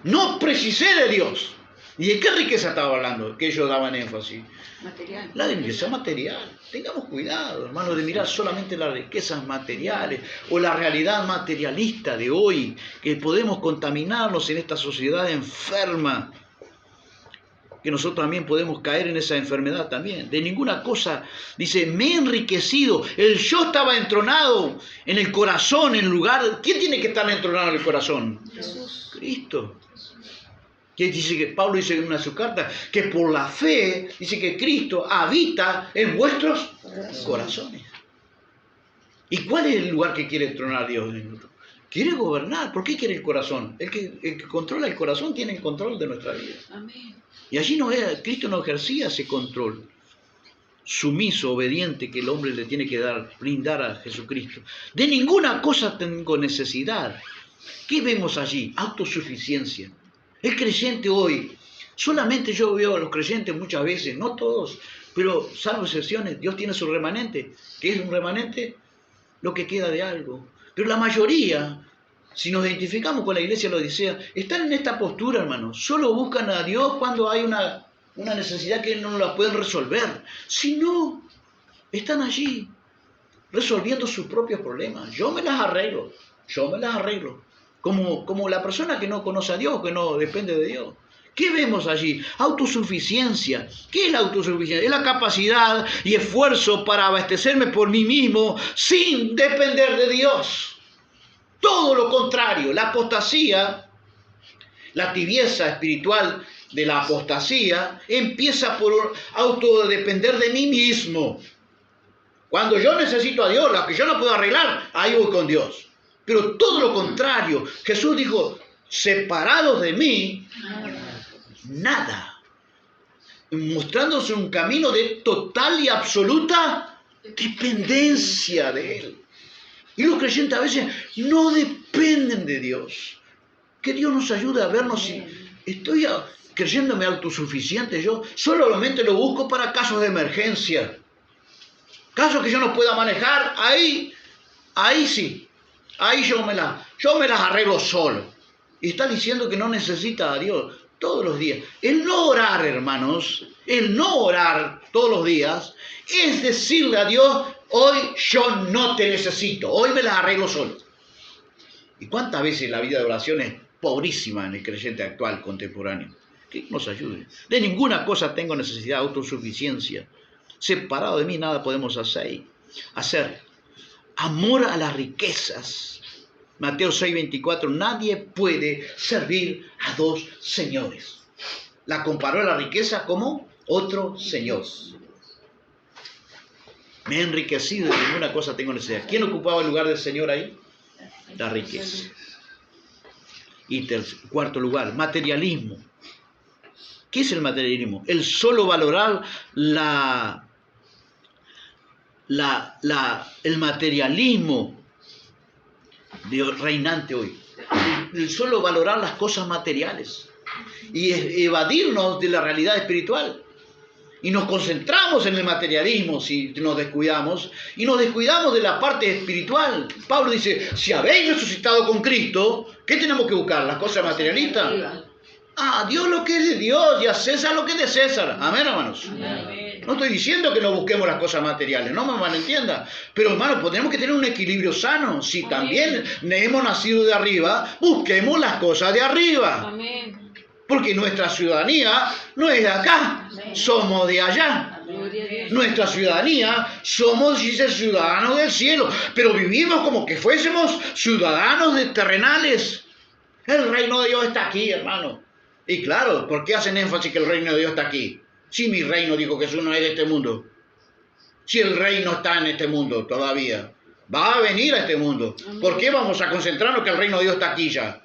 No precisé de Dios. ¿Y de qué riqueza estaba hablando? Que ellos daban énfasis. Material. La riqueza material. Tengamos cuidado, hermano, de mirar solamente las riquezas materiales o la realidad materialista de hoy, que podemos contaminarnos en esta sociedad enferma, que nosotros también podemos caer en esa enfermedad también. De ninguna cosa, dice, me he enriquecido. El yo estaba entronado en el corazón, en lugar. ¿Quién tiene que estar entronado en el corazón? Jesús. Cristo. Que dice que Pablo dice en una de sus cartas que por la fe dice que Cristo habita en vuestros corazones. ¿Y cuál es el lugar que quiere entronar Dios en nosotros? Quiere gobernar. ¿Por qué quiere el corazón? El que controla el corazón tiene el control de nuestra vida. Amén. Y allí Cristo no ejercía ese control sumiso, obediente que el hombre le tiene que brindar a Jesucristo. De ninguna cosa tengo necesidad. ¿Qué vemos allí? Autosuficiencia. El creyente hoy, solamente yo veo a los creyentes muchas veces, no todos, pero salvo excepciones, Dios tiene su remanente. ¿Qué es un remanente? Lo que queda de algo. Pero la mayoría, si nos identificamos con la iglesia de la Odisea, están en esta postura, hermanos. Solo buscan a Dios cuando hay una necesidad que no la pueden resolver. Si no, están allí resolviendo sus propios problemas. Yo me las arreglo. Como la persona que no conoce a Dios, que no depende de Dios. ¿Qué vemos allí? Autosuficiencia. ¿Qué es la autosuficiencia? Es la capacidad y esfuerzo para abastecerme por mí mismo sin depender de Dios. Todo lo contrario, la apostasía, la tibieza espiritual de la apostasía, empieza por autodepender de mí mismo. Cuando yo necesito a Dios, lo que yo no puedo arreglar, ahí voy con Dios. Pero todo lo contrario, Jesús dijo, separados de mí, nada. Mostrándose un camino de total y absoluta dependencia de Él. Y los creyentes a veces no dependen de Dios. Que Dios nos ayude a vernos si estoy creyéndome autosuficiente. Yo solamente lo busco para casos de emergencia. Casos que yo no pueda manejar, ahí sí. Ahí yo me las arreglo solo. Y está diciendo que no necesita a Dios todos los días. El no orar, hermanos, el no orar todos los días, es decirle a Dios, hoy yo no te necesito, hoy me las arreglo solo. ¿Y cuántas veces la vida de oración es pobrísima en el creyente actual, contemporáneo? Que nos ayude. De ninguna cosa tengo necesidad, autosuficiencia. Separado de mí nada podemos hacer. Amor a las riquezas. Mateo 6:24, nadie puede servir a dos señores. La comparó a la riqueza como otro señor. Me he enriquecido y de ninguna cosa tengo necesidad. ¿Quién ocupaba el lugar del Señor ahí? La riqueza. Y cuarto lugar, materialismo. ¿Qué es el materialismo? El solo valorar el materialismo reinante hoy. El solo valorar las cosas materiales y evadirnos de la realidad espiritual. Y nos concentramos en el materialismo si nos descuidamos, y nos descuidamos de la parte espiritual. Pablo dice, si habéis resucitado con Cristo, ¿qué tenemos que buscar? ¿Las cosas materialistas? A Dios lo que es de Dios y a César lo que es de César. Amén, hermanos. Amén. No estoy diciendo que no busquemos las cosas materiales, no me malentienda. Pero hermano, pues tenemos que tener un equilibrio sano. Si Amén. también hemos nacido de arriba, busquemos las cosas de arriba. Amén. Porque nuestra ciudadanía no es de acá, somos de allá. Gloria a Dios. Nuestra ciudadanía somos, dice, ciudadanos del cielo, pero vivimos como que fuésemos ciudadanos de terrenales. El reino de Dios está aquí, hermano. Y claro, ¿por qué hacen énfasis que el reino de Dios está aquí? Si mi reino, dijo Jesús, no es de este mundo. Si el reino está en este mundo todavía, va a venir a este mundo. ¿Por qué vamos a concentrarnos que el reino de Dios está aquí ya?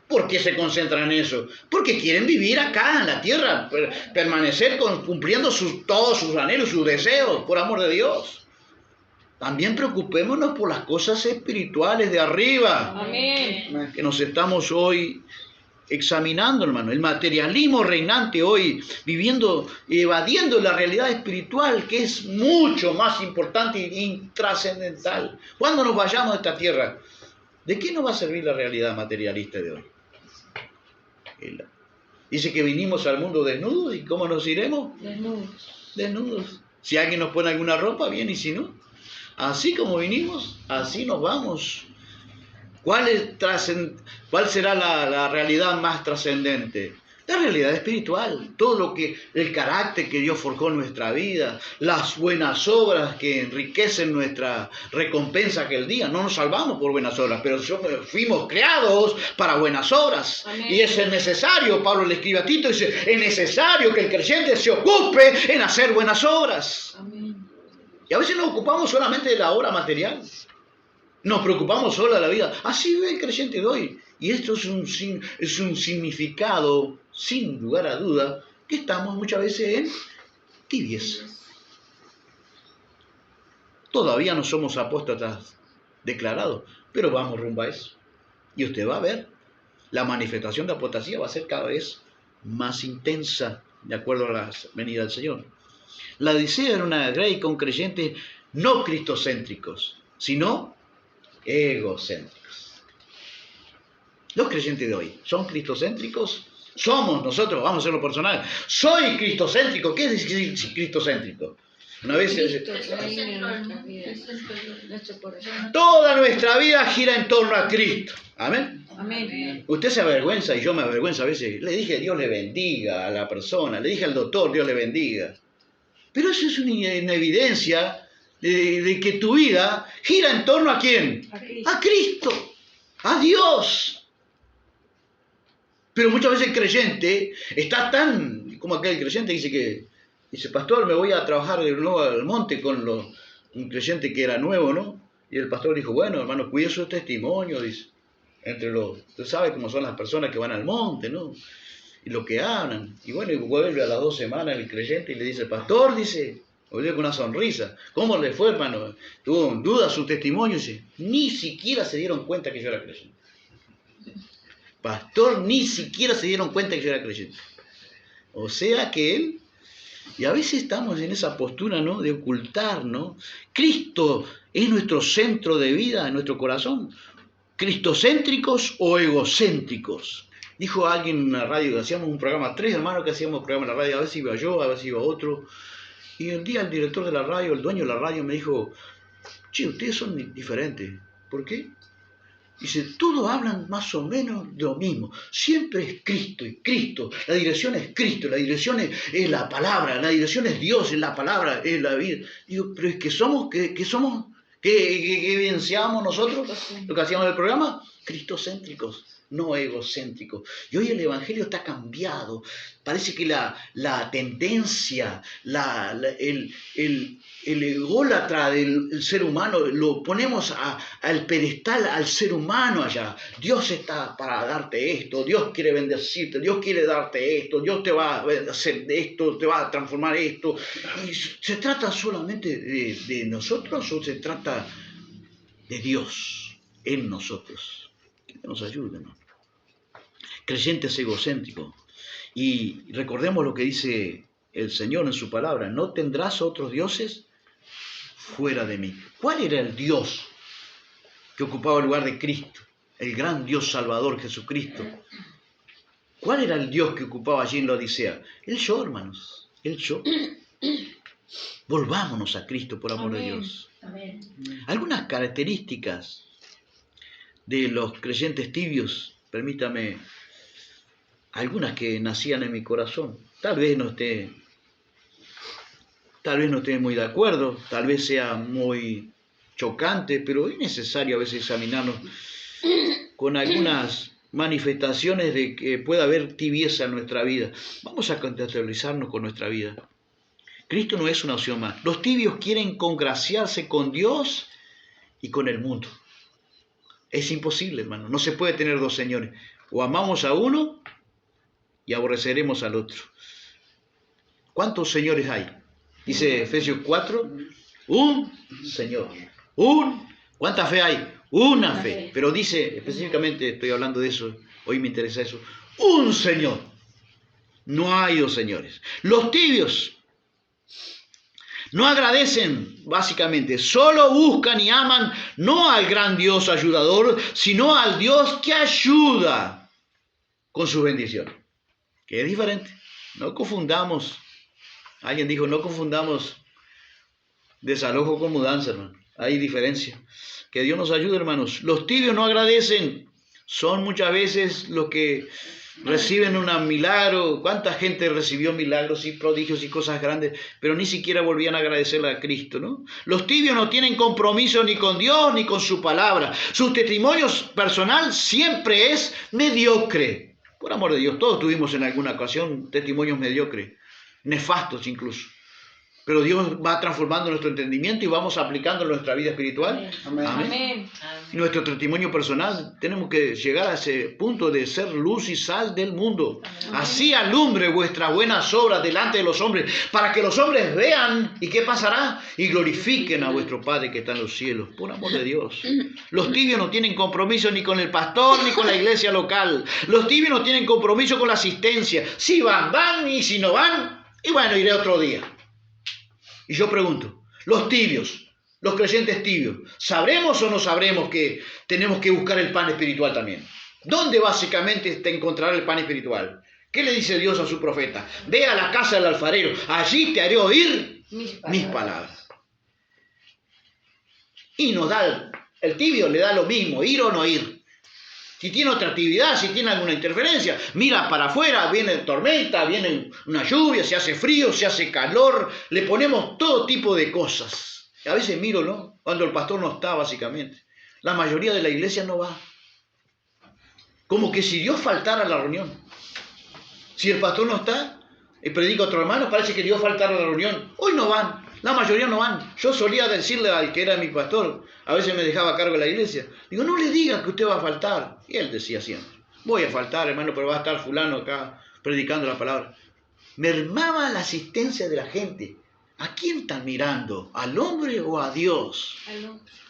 ¿Por qué se concentran en eso? Porque quieren vivir acá en la tierra, permanecer cumpliendo todos sus anhelos, sus deseos, por amor de Dios. También preocupémonos por las cosas espirituales de arriba. Amén. Que nos estamos hoy examinando, hermano. El materialismo reinante hoy, evadiendo la realidad espiritual, que es mucho más importante y trascendental. Cuando nos vayamos de esta tierra, ¿de qué nos va a servir la realidad materialista de hoy? Dice que vinimos al mundo desnudos, ¿y cómo nos iremos? Desnudos. Si alguien nos pone alguna ropa, bien, y si no, así como vinimos, así nos vamos. ¿Cuál será la realidad más trascendente? La realidad espiritual, todo lo que, el carácter que Dios forjó en nuestra vida, las buenas obras que enriquecen nuestra recompensa aquel día. No nos salvamos por buenas obras, pero fuimos creados para buenas obras. Amén. Y es necesario, Pablo le escribe a Tito, dice, es necesario que el creyente se ocupe en hacer buenas obras. Amén. Y a veces nos ocupamos solamente de la obra material. Nos preocupamos solo de la vida. Así ve el creyente de hoy. Y esto es un significado, sin lugar a duda, que estamos muchas veces en tibieza. Todavía no somos apóstatas declarados, pero vamos rumbo a eso. Y usted va a ver, la manifestación de apostasía va a ser cada vez más intensa, de acuerdo a la venida del Señor. La Odisea era una grey con creyentes no cristocéntricos, sino egocéntricos. Los creyentes de hoy son cristocéntricos. Somos nosotros, vamos a hacerlo personal. Soy cristocéntrico. ¿Qué es decir cristocéntrico? Una vez Cristo reina en nuestras vidas, nuestro corazón. toda nuestra vida gira en torno a Cristo. Amén. Amén. Usted se avergüenza y yo me avergüenzo a veces. Le dije Dios le bendiga a la persona, le dije al doctor Dios le bendiga. Pero eso es una evidencia de que tu vida gira en torno ¿a quién? A Cristo, a Dios. Pero muchas veces el creyente está tan, como aquel creyente dice, pastor, me voy a trabajar de nuevo al monte con un creyente que era nuevo, ¿no? Y el pastor dijo, bueno, hermano, cuide su testimonio, dice. Usted sabe cómo son las personas que van al monte, ¿no? Y lo que hablan. Y bueno, y vuelve a las 2 semanas el creyente y le dice, pastor, dice, vuelve con una sonrisa. ¿Cómo le fue, hermano? Tuvo duda su testimonio, dice, ni siquiera se dieron cuenta que yo era creyente. Pastor, ni siquiera se dieron cuenta que yo era creyente. O sea que él, y a veces estamos en esa postura, ¿no?, de ocultar, ¿no? Cristo es nuestro centro de vida, en nuestro corazón. ¿Cristocéntricos o egocéntricos? Dijo alguien en la radio, que hacíamos un programa, 3 hermanos que hacíamos un programa en la radio, a veces iba yo, a veces iba otro. Y un día el director de la radio, el dueño de la radio, me dijo, che, ustedes son diferentes. ¿Por qué? Dice, todos hablan más o menos de lo mismo. Siempre es Cristo y Cristo. La dirección es Cristo, la dirección es la palabra, la dirección es Dios, es la palabra, es la vida. Digo, pero es que somos, ¿qué evidenciamos nosotros? Lo que hacíamos del programa, cristocéntricos, no egocéntricos. Y hoy el evangelio está cambiado. Parece que la tendencia, el ególatra del ser humano, lo ponemos al pedestal al ser humano allá. Dios está para darte esto, Dios quiere bendecirte, Dios quiere darte esto, Dios te va a hacer esto, te va a transformar esto. ¿Y se trata solamente de nosotros o se trata de Dios en nosotros? Que nos ayude, ¿no? Creyentes egocéntricos. Y recordemos lo que dice el Señor en su palabra, no tendrás otros dioses fuera de mí. ¿Cuál era el Dios que ocupaba el lugar de Cristo? El gran Dios Salvador Jesucristo. ¿Cuál era el Dios que ocupaba allí en la Odisea? El yo, hermanos, el yo. Volvámonos a Cristo, por amor de Dios. Amén. Algunas características de los creyentes tibios, permítame, algunas que nacían en mi corazón. Tal vez no esté muy de acuerdo, tal vez sea muy chocante, pero es necesario a veces examinarnos con algunas manifestaciones de que pueda haber tibieza en nuestra vida. Vamos a contextualizarnos con nuestra vida. Cristo no es una opción más. Los tibios quieren congraciarse con Dios y con el mundo. Es imposible, hermano. No se puede tener dos señores. O amamos a uno y aborreceremos al otro. ¿Cuántos señores hay? Dice Efesios 4, un Señor. ¿Cuánta fe hay? Una fe. Pero dice, específicamente estoy hablando de eso, hoy me interesa eso, un Señor. No hay dos señores. Los tibios no agradecen, básicamente, solo buscan y aman no al gran Dios ayudador, sino al Dios que ayuda con sus bendiciones. Que es diferente. No confundamos. Alguien dijo, no confundamos desalojo con mudanza, hermano. Hay diferencia. Que Dios nos ayude, hermanos. Los tibios no agradecen. Son muchas veces los que reciben un milagro. ¿Cuánta gente recibió milagros y prodigios y cosas grandes, pero ni siquiera volvían a agradecerle a Cristo, ¿no? Los tibios no tienen compromiso ni con Dios ni con su palabra. Su testimonio personal siempre es mediocre. Por amor de Dios, todos tuvimos en alguna ocasión testimonios mediocres, nefastos incluso. Pero Dios va transformando nuestro entendimiento y vamos aplicando en nuestra vida espiritual. Amén. Amén. Amén. Nuestro testimonio personal, tenemos que llegar a ese punto de ser luz y sal del mundo. Amén. Así alumbre vuestras buenas obras delante de los hombres, para que los hombres vean, ¿y qué pasará? Y glorifiquen a vuestro Padre que está en los cielos. Por amor de Dios. Los tibios no tienen compromiso ni con el pastor ni con la iglesia local. Los tibios no tienen compromiso con la asistencia. Si van, van, y si no van, y bueno, iré otro día. Y yo pregunto, los tibios, los creyentes tibios, ¿sabremos o no sabremos que tenemos que buscar el pan espiritual también? ¿Dónde básicamente te encontrará el pan espiritual? ¿Qué le dice Dios a su profeta? Ve a la casa del alfarero, allí te haré oír mis palabras. Y nos da, el tibio le da lo mismo, ir o no ir. Si tiene otra actividad, si tiene alguna interferencia, mira para afuera, viene tormenta, viene una lluvia, se hace frío, se hace calor, le ponemos todo tipo de cosas. A veces miro, ¿no? Cuando el pastor no está, básicamente. La mayoría de la iglesia no va. Como que si Dios faltara a la reunión. Si el pastor no está, y predica otro hermano, parece que Dios faltara a la reunión. Hoy no van. La mayoría no van. Yo solía decirle al que era mi pastor, a veces me dejaba a cargo de la iglesia, digo, no le digan que usted va a faltar. Y él decía siempre, voy a faltar, hermano, pero va a estar fulano acá predicando la palabra. Mermaba la asistencia de la gente. ¿A quién están mirando? ¿Al hombre o a Dios?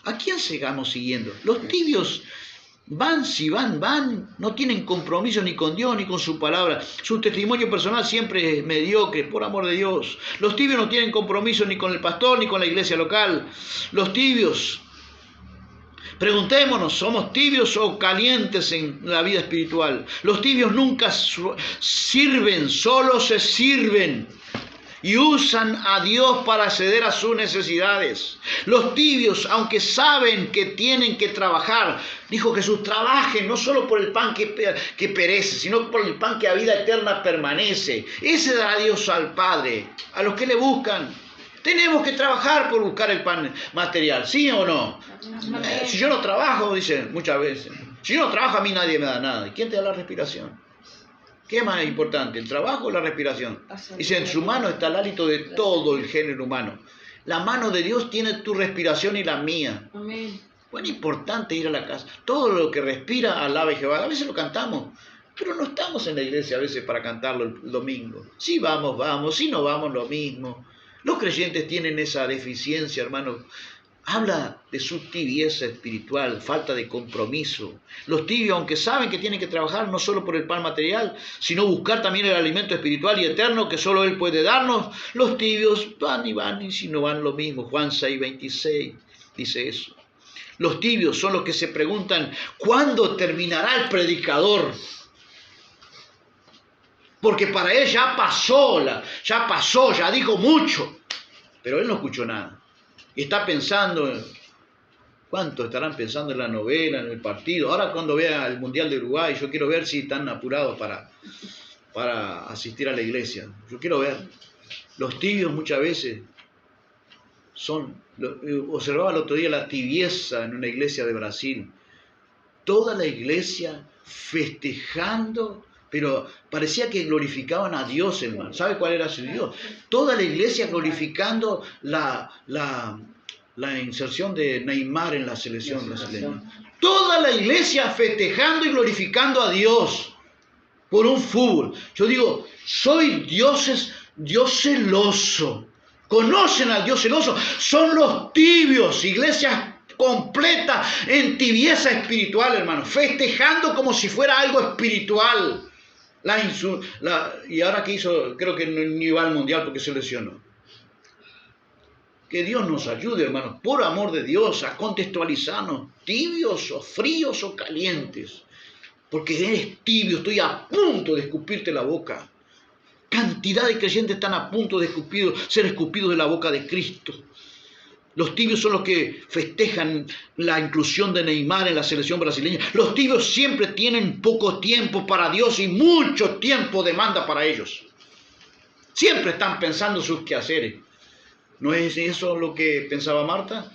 ¿A quién sigamos siguiendo? Los tibios van, si van, no tienen compromiso ni con Dios ni con su palabra. Su testimonio personal siempre es mediocre, por amor de Dios. Los tibios no tienen compromiso ni con el pastor ni con la iglesia local. Los tibios, preguntémonos, ¿somos tibios o calientes en la vida espiritual? Los tibios nunca sirven, solo se sirven. Y usan a Dios para acceder a sus necesidades. Los tibios, aunque saben que tienen que trabajar, dijo Jesús, trabajen no solo por el pan que perece, sino por el pan que a vida eterna permanece. Ese dará Dios al Padre, a los que le buscan. Tenemos que trabajar por buscar el pan material, ¿sí o no? Si yo no trabajo, dicen muchas veces, si yo no trabajo a mí nadie me da nada. ¿Y quién te da la respiración? ¿Qué es más importante, el trabajo o la respiración? Dice, en su mano está el hálito de todo el género humano. La mano de Dios tiene tu respiración y la mía. Amén. Bueno, es importante ir a la casa. Todo lo que respira, alabe Jehová. A veces lo cantamos, pero no estamos en la iglesia a veces para cantarlo el domingo. Si vamos, si no vamos, lo mismo. Los creyentes tienen esa deficiencia, hermano. Habla de su tibieza espiritual, falta de compromiso. Los tibios, aunque saben que tienen que trabajar no solo por el pan material, sino buscar también el alimento espiritual y eterno que solo Él puede darnos, los tibios van, y si no van lo mismo. Juan 6:26 dice eso. Los tibios son los que se preguntan, ¿cuándo terminará el predicador? Porque para él ya pasó, ya dijo mucho. Pero él no escuchó nada. Y está pensando, ¿cuánto estarán pensando en la novela, en el partido? Ahora cuando vea el Mundial de Uruguay, yo quiero ver si están apurados para asistir a la iglesia. Yo quiero ver. Los tibios muchas veces observaba el otro día la tibieza en una iglesia de Brasil. Toda la iglesia festejando, pero parecía que glorificaban a Dios, hermano. ¿Sabe cuál era su Dios? Toda la iglesia glorificando la inserción de Neymar en la selección brasileña. Toda la iglesia festejando y glorificando a Dios por un fútbol. Yo digo, soy Dios celoso. Conocen al Dios celoso. Son los tibios, iglesias completa en tibieza espiritual, hermano, festejando como si fuera algo espiritual. Y ahora que hizo, creo que ni va al mundial porque se lesionó. Que Dios nos ayude, hermano, por amor de Dios, a contextualizarnos, tibios o fríos o calientes. Porque eres tibio, estoy a punto de escupirte la boca. Cantidad de creyentes están a punto de ser escupidos de la boca de Cristo. Los tibios son los que festejan la inclusión de Neymar en la selección brasileña. Los tibios siempre tienen poco tiempo para Dios y mucho tiempo demanda para ellos. Siempre están pensando sus quehaceres. ¿No es eso lo que pensaba Marta?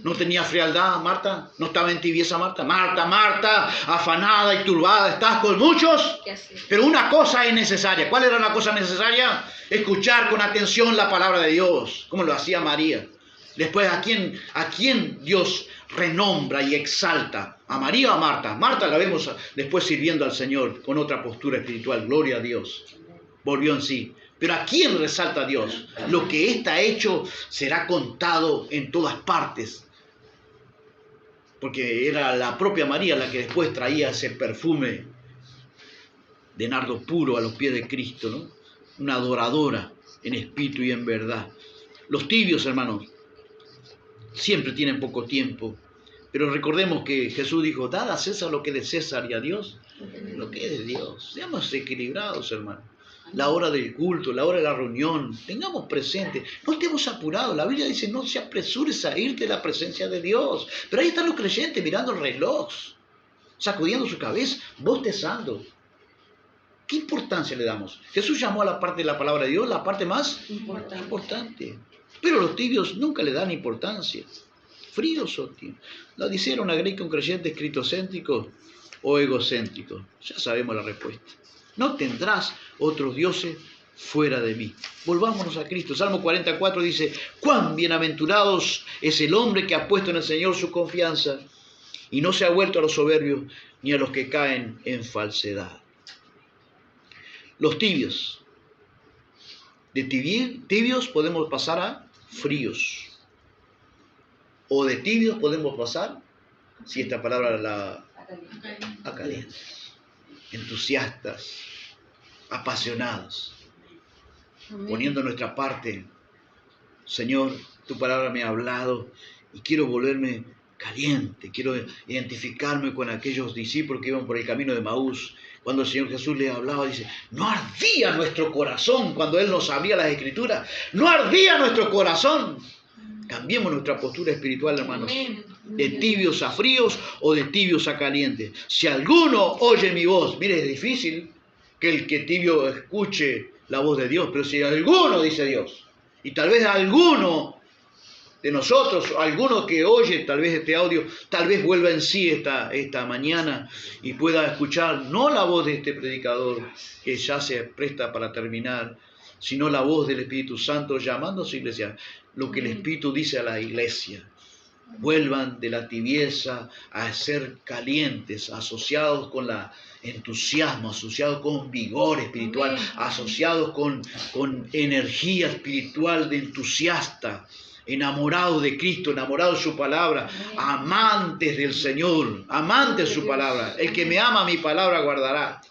¿No tenía frialdad Marta? ¿No estaba en tibieza Marta? Marta, afanada y turbada, ¿estás con muchos? Pero una cosa es necesaria. ¿Cuál era la cosa necesaria? Escuchar con atención la palabra de Dios, como lo hacía María. Después, ¿a quién Dios renombra y exalta? ¿A María o a Marta? Marta la vemos después sirviendo al Señor con otra postura espiritual. Gloria a Dios. Volvió en sí. Pero ¿a quién resalta Dios? Lo que está hecho será contado en todas partes. Porque era la propia María la que después traía ese perfume de nardo puro a los pies de Cristo, ¿no? Una adoradora en espíritu y en verdad. Los tibios, hermanos, siempre tienen poco tiempo. Pero recordemos que Jesús dijo, dad a César lo que es de César y a Dios lo que es de Dios. Seamos equilibrados, hermanos. La hora del culto, la hora de la reunión, tengamos presente, no estemos apurados. La Biblia dice, no se apresures a irte de la presencia de Dios. Pero ahí están los creyentes mirando el reloj, sacudiendo su cabeza, bostezando. ¿Qué importancia le damos? Jesús llamó a la parte de la palabra de Dios la parte más importante. Pero los tibios nunca le dan importancia. Fríos o tibios. La Odisea era una Greca, un creyente cristocéntrico o egocéntrico. Ya sabemos la respuesta. No tendrás otros dioses fuera de mí. Volvámonos a Cristo. Salmo 44 dice, cuán bienaventurados es el hombre que ha puesto en el Señor su confianza y no se ha vuelto a los soberbios ni a los que caen en falsedad. Los tibios. De tibios podemos pasar a fríos. O de tibios podemos pasar, si esta palabra a calientes. Entusiastas, apasionados, poniendo nuestra parte. Señor, tu palabra me ha hablado y quiero volverme caliente, quiero identificarme con aquellos discípulos que iban por el camino de Maús. Cuando el Señor Jesús les hablaba, dice, no ardía nuestro corazón cuando Él nos abría las Escrituras, no ardía nuestro corazón. Cambiemos nuestra postura espiritual, hermanos, de tibios a fríos o de tibios a calientes. Si alguno oye mi voz, mire, es difícil que el que tibio escuche la voz de Dios, pero si alguno, dice Dios, y tal vez alguno de nosotros, alguno que oye tal vez este audio, tal vez vuelva en sí esta mañana y pueda escuchar no la voz de este predicador que ya se presta para terminar, sino la voz del Espíritu Santo llamando a su iglesia. Lo que el Espíritu dice a la iglesia. Vuelvan de la tibieza a ser calientes, asociados con la entusiasmo, asociados con vigor espiritual, asociados con energía espiritual de entusiasta, enamorados de Cristo, enamorados de su palabra, amantes del Señor, amantes de su palabra. El que me ama mi palabra guardará.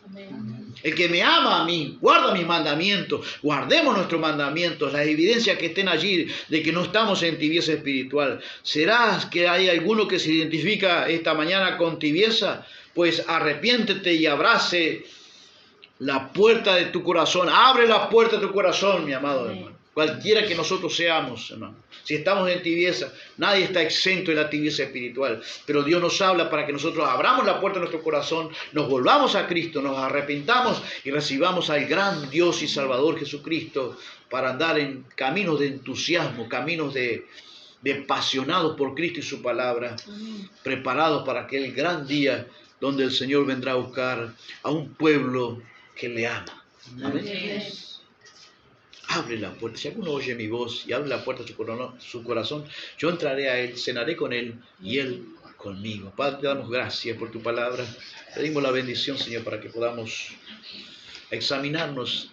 El que me ama a mí, guarda mis mandamientos, guardemos nuestros mandamientos, las evidencias que estén allí de que no estamos en tibieza espiritual. ¿Será que hay alguno que se identifica esta mañana con tibieza? Pues arrepiéntete y abrace la puerta de tu corazón, abre la puerta de tu corazón, mi amado hermano. Cualquiera que nosotros seamos, hermano. Si estamos en tibieza, nadie está exento de la tibieza espiritual. Pero Dios nos habla para que nosotros abramos la puerta de nuestro corazón, nos volvamos a Cristo, nos arrepintamos y recibamos al gran Dios y Salvador Jesucristo para andar en caminos de entusiasmo, caminos de apasionados por Cristo y su palabra, preparados para aquel gran día donde el Señor vendrá a buscar a un pueblo que le ama. Amén. Abre la puerta. Si alguno oye mi voz y abre la puerta de su corazón, yo entraré a él, cenaré con él y él conmigo. Padre, te damos gracias por tu palabra. Pedimos la bendición, Señor, para que podamos examinarnos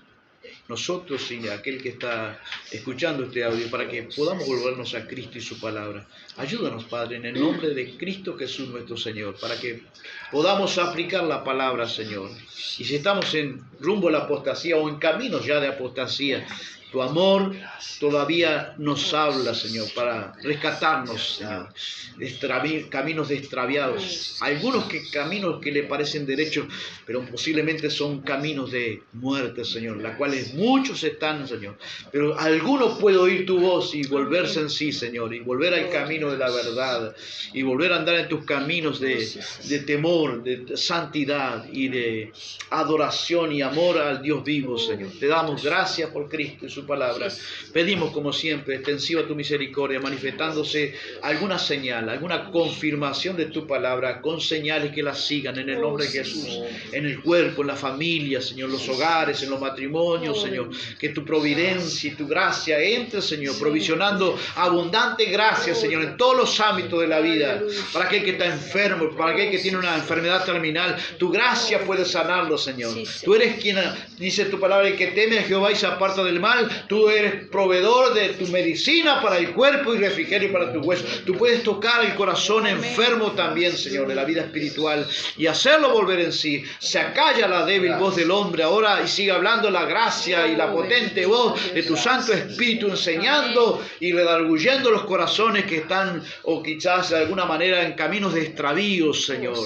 nosotros y aquel que está escuchando este audio, para que podamos volvernos a Cristo y su palabra. Ayúdanos, Padre, en el nombre de Cristo Jesús nuestro Señor, para que podamos aplicar la palabra, Señor. Y si estamos en rumbo a la apostasía o en caminos ya de apostasía, tu amor todavía nos habla, Señor, para rescatarnos, Señor, de caminos extraviados. Algunos caminos que le parecen derechos, pero posiblemente son caminos de muerte, Señor, las cuales muchos están, Señor. Pero alguno puede oír tu voz y volverse en sí, Señor, y volver al camino de la verdad, y volver a andar en tus caminos de temor, de santidad y de adoración y amor al Dios vivo, Señor. Te damos gracias por Cristo y su palabra. Pedimos, como siempre, extensiva tu misericordia, manifestándose alguna señal, alguna confirmación de tu palabra, con señales que la sigan en el nombre de Jesús, en el cuerpo, en la familia, Señor, en los hogares, en los matrimonios, Señor. Que tu providencia y tu gracia entre, Señor, provisionando abundante gracia, Señor, en todos los ámbitos de la vida. Para aquel que está enfermo, para aquel que tiene una enfermedad terminal, tu gracia puede sanarlo, Señor. Tú eres quien, dice tu palabra, el que teme a Jehová y se aparta del mal. Tú eres proveedor de tu medicina para el cuerpo y refrigerio para tus huesos. Tú puedes tocar el corazón enfermo también, Señor, de la vida espiritual y hacerlo volver en sí. Se acalla la débil voz del hombre ahora y sigue hablando la gracia y la potente voz de tu Santo Espíritu, enseñando y redarguyendo los corazones que están o quizás de alguna manera en caminos de extravíos, Señor.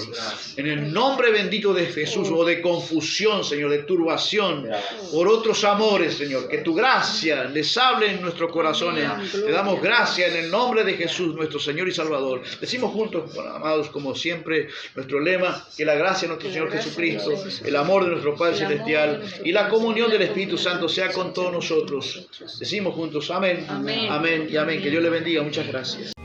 En el nombre bendito de Jesús, o de confusión, Señor, de turbación por otros amores, Señor. Que tu gracia les hable en nuestros corazones. Te damos gracias en el nombre de Jesús, nuestro Señor y Salvador. Decimos juntos, amados, como siempre, nuestro lema: que la gracia de nuestro Señor Jesucristo, el amor de nuestro Padre Celestial y la comunión del Espíritu Santo sea con todos nosotros. Decimos juntos, amén, amén y amén. Que Dios le bendiga. Muchas gracias.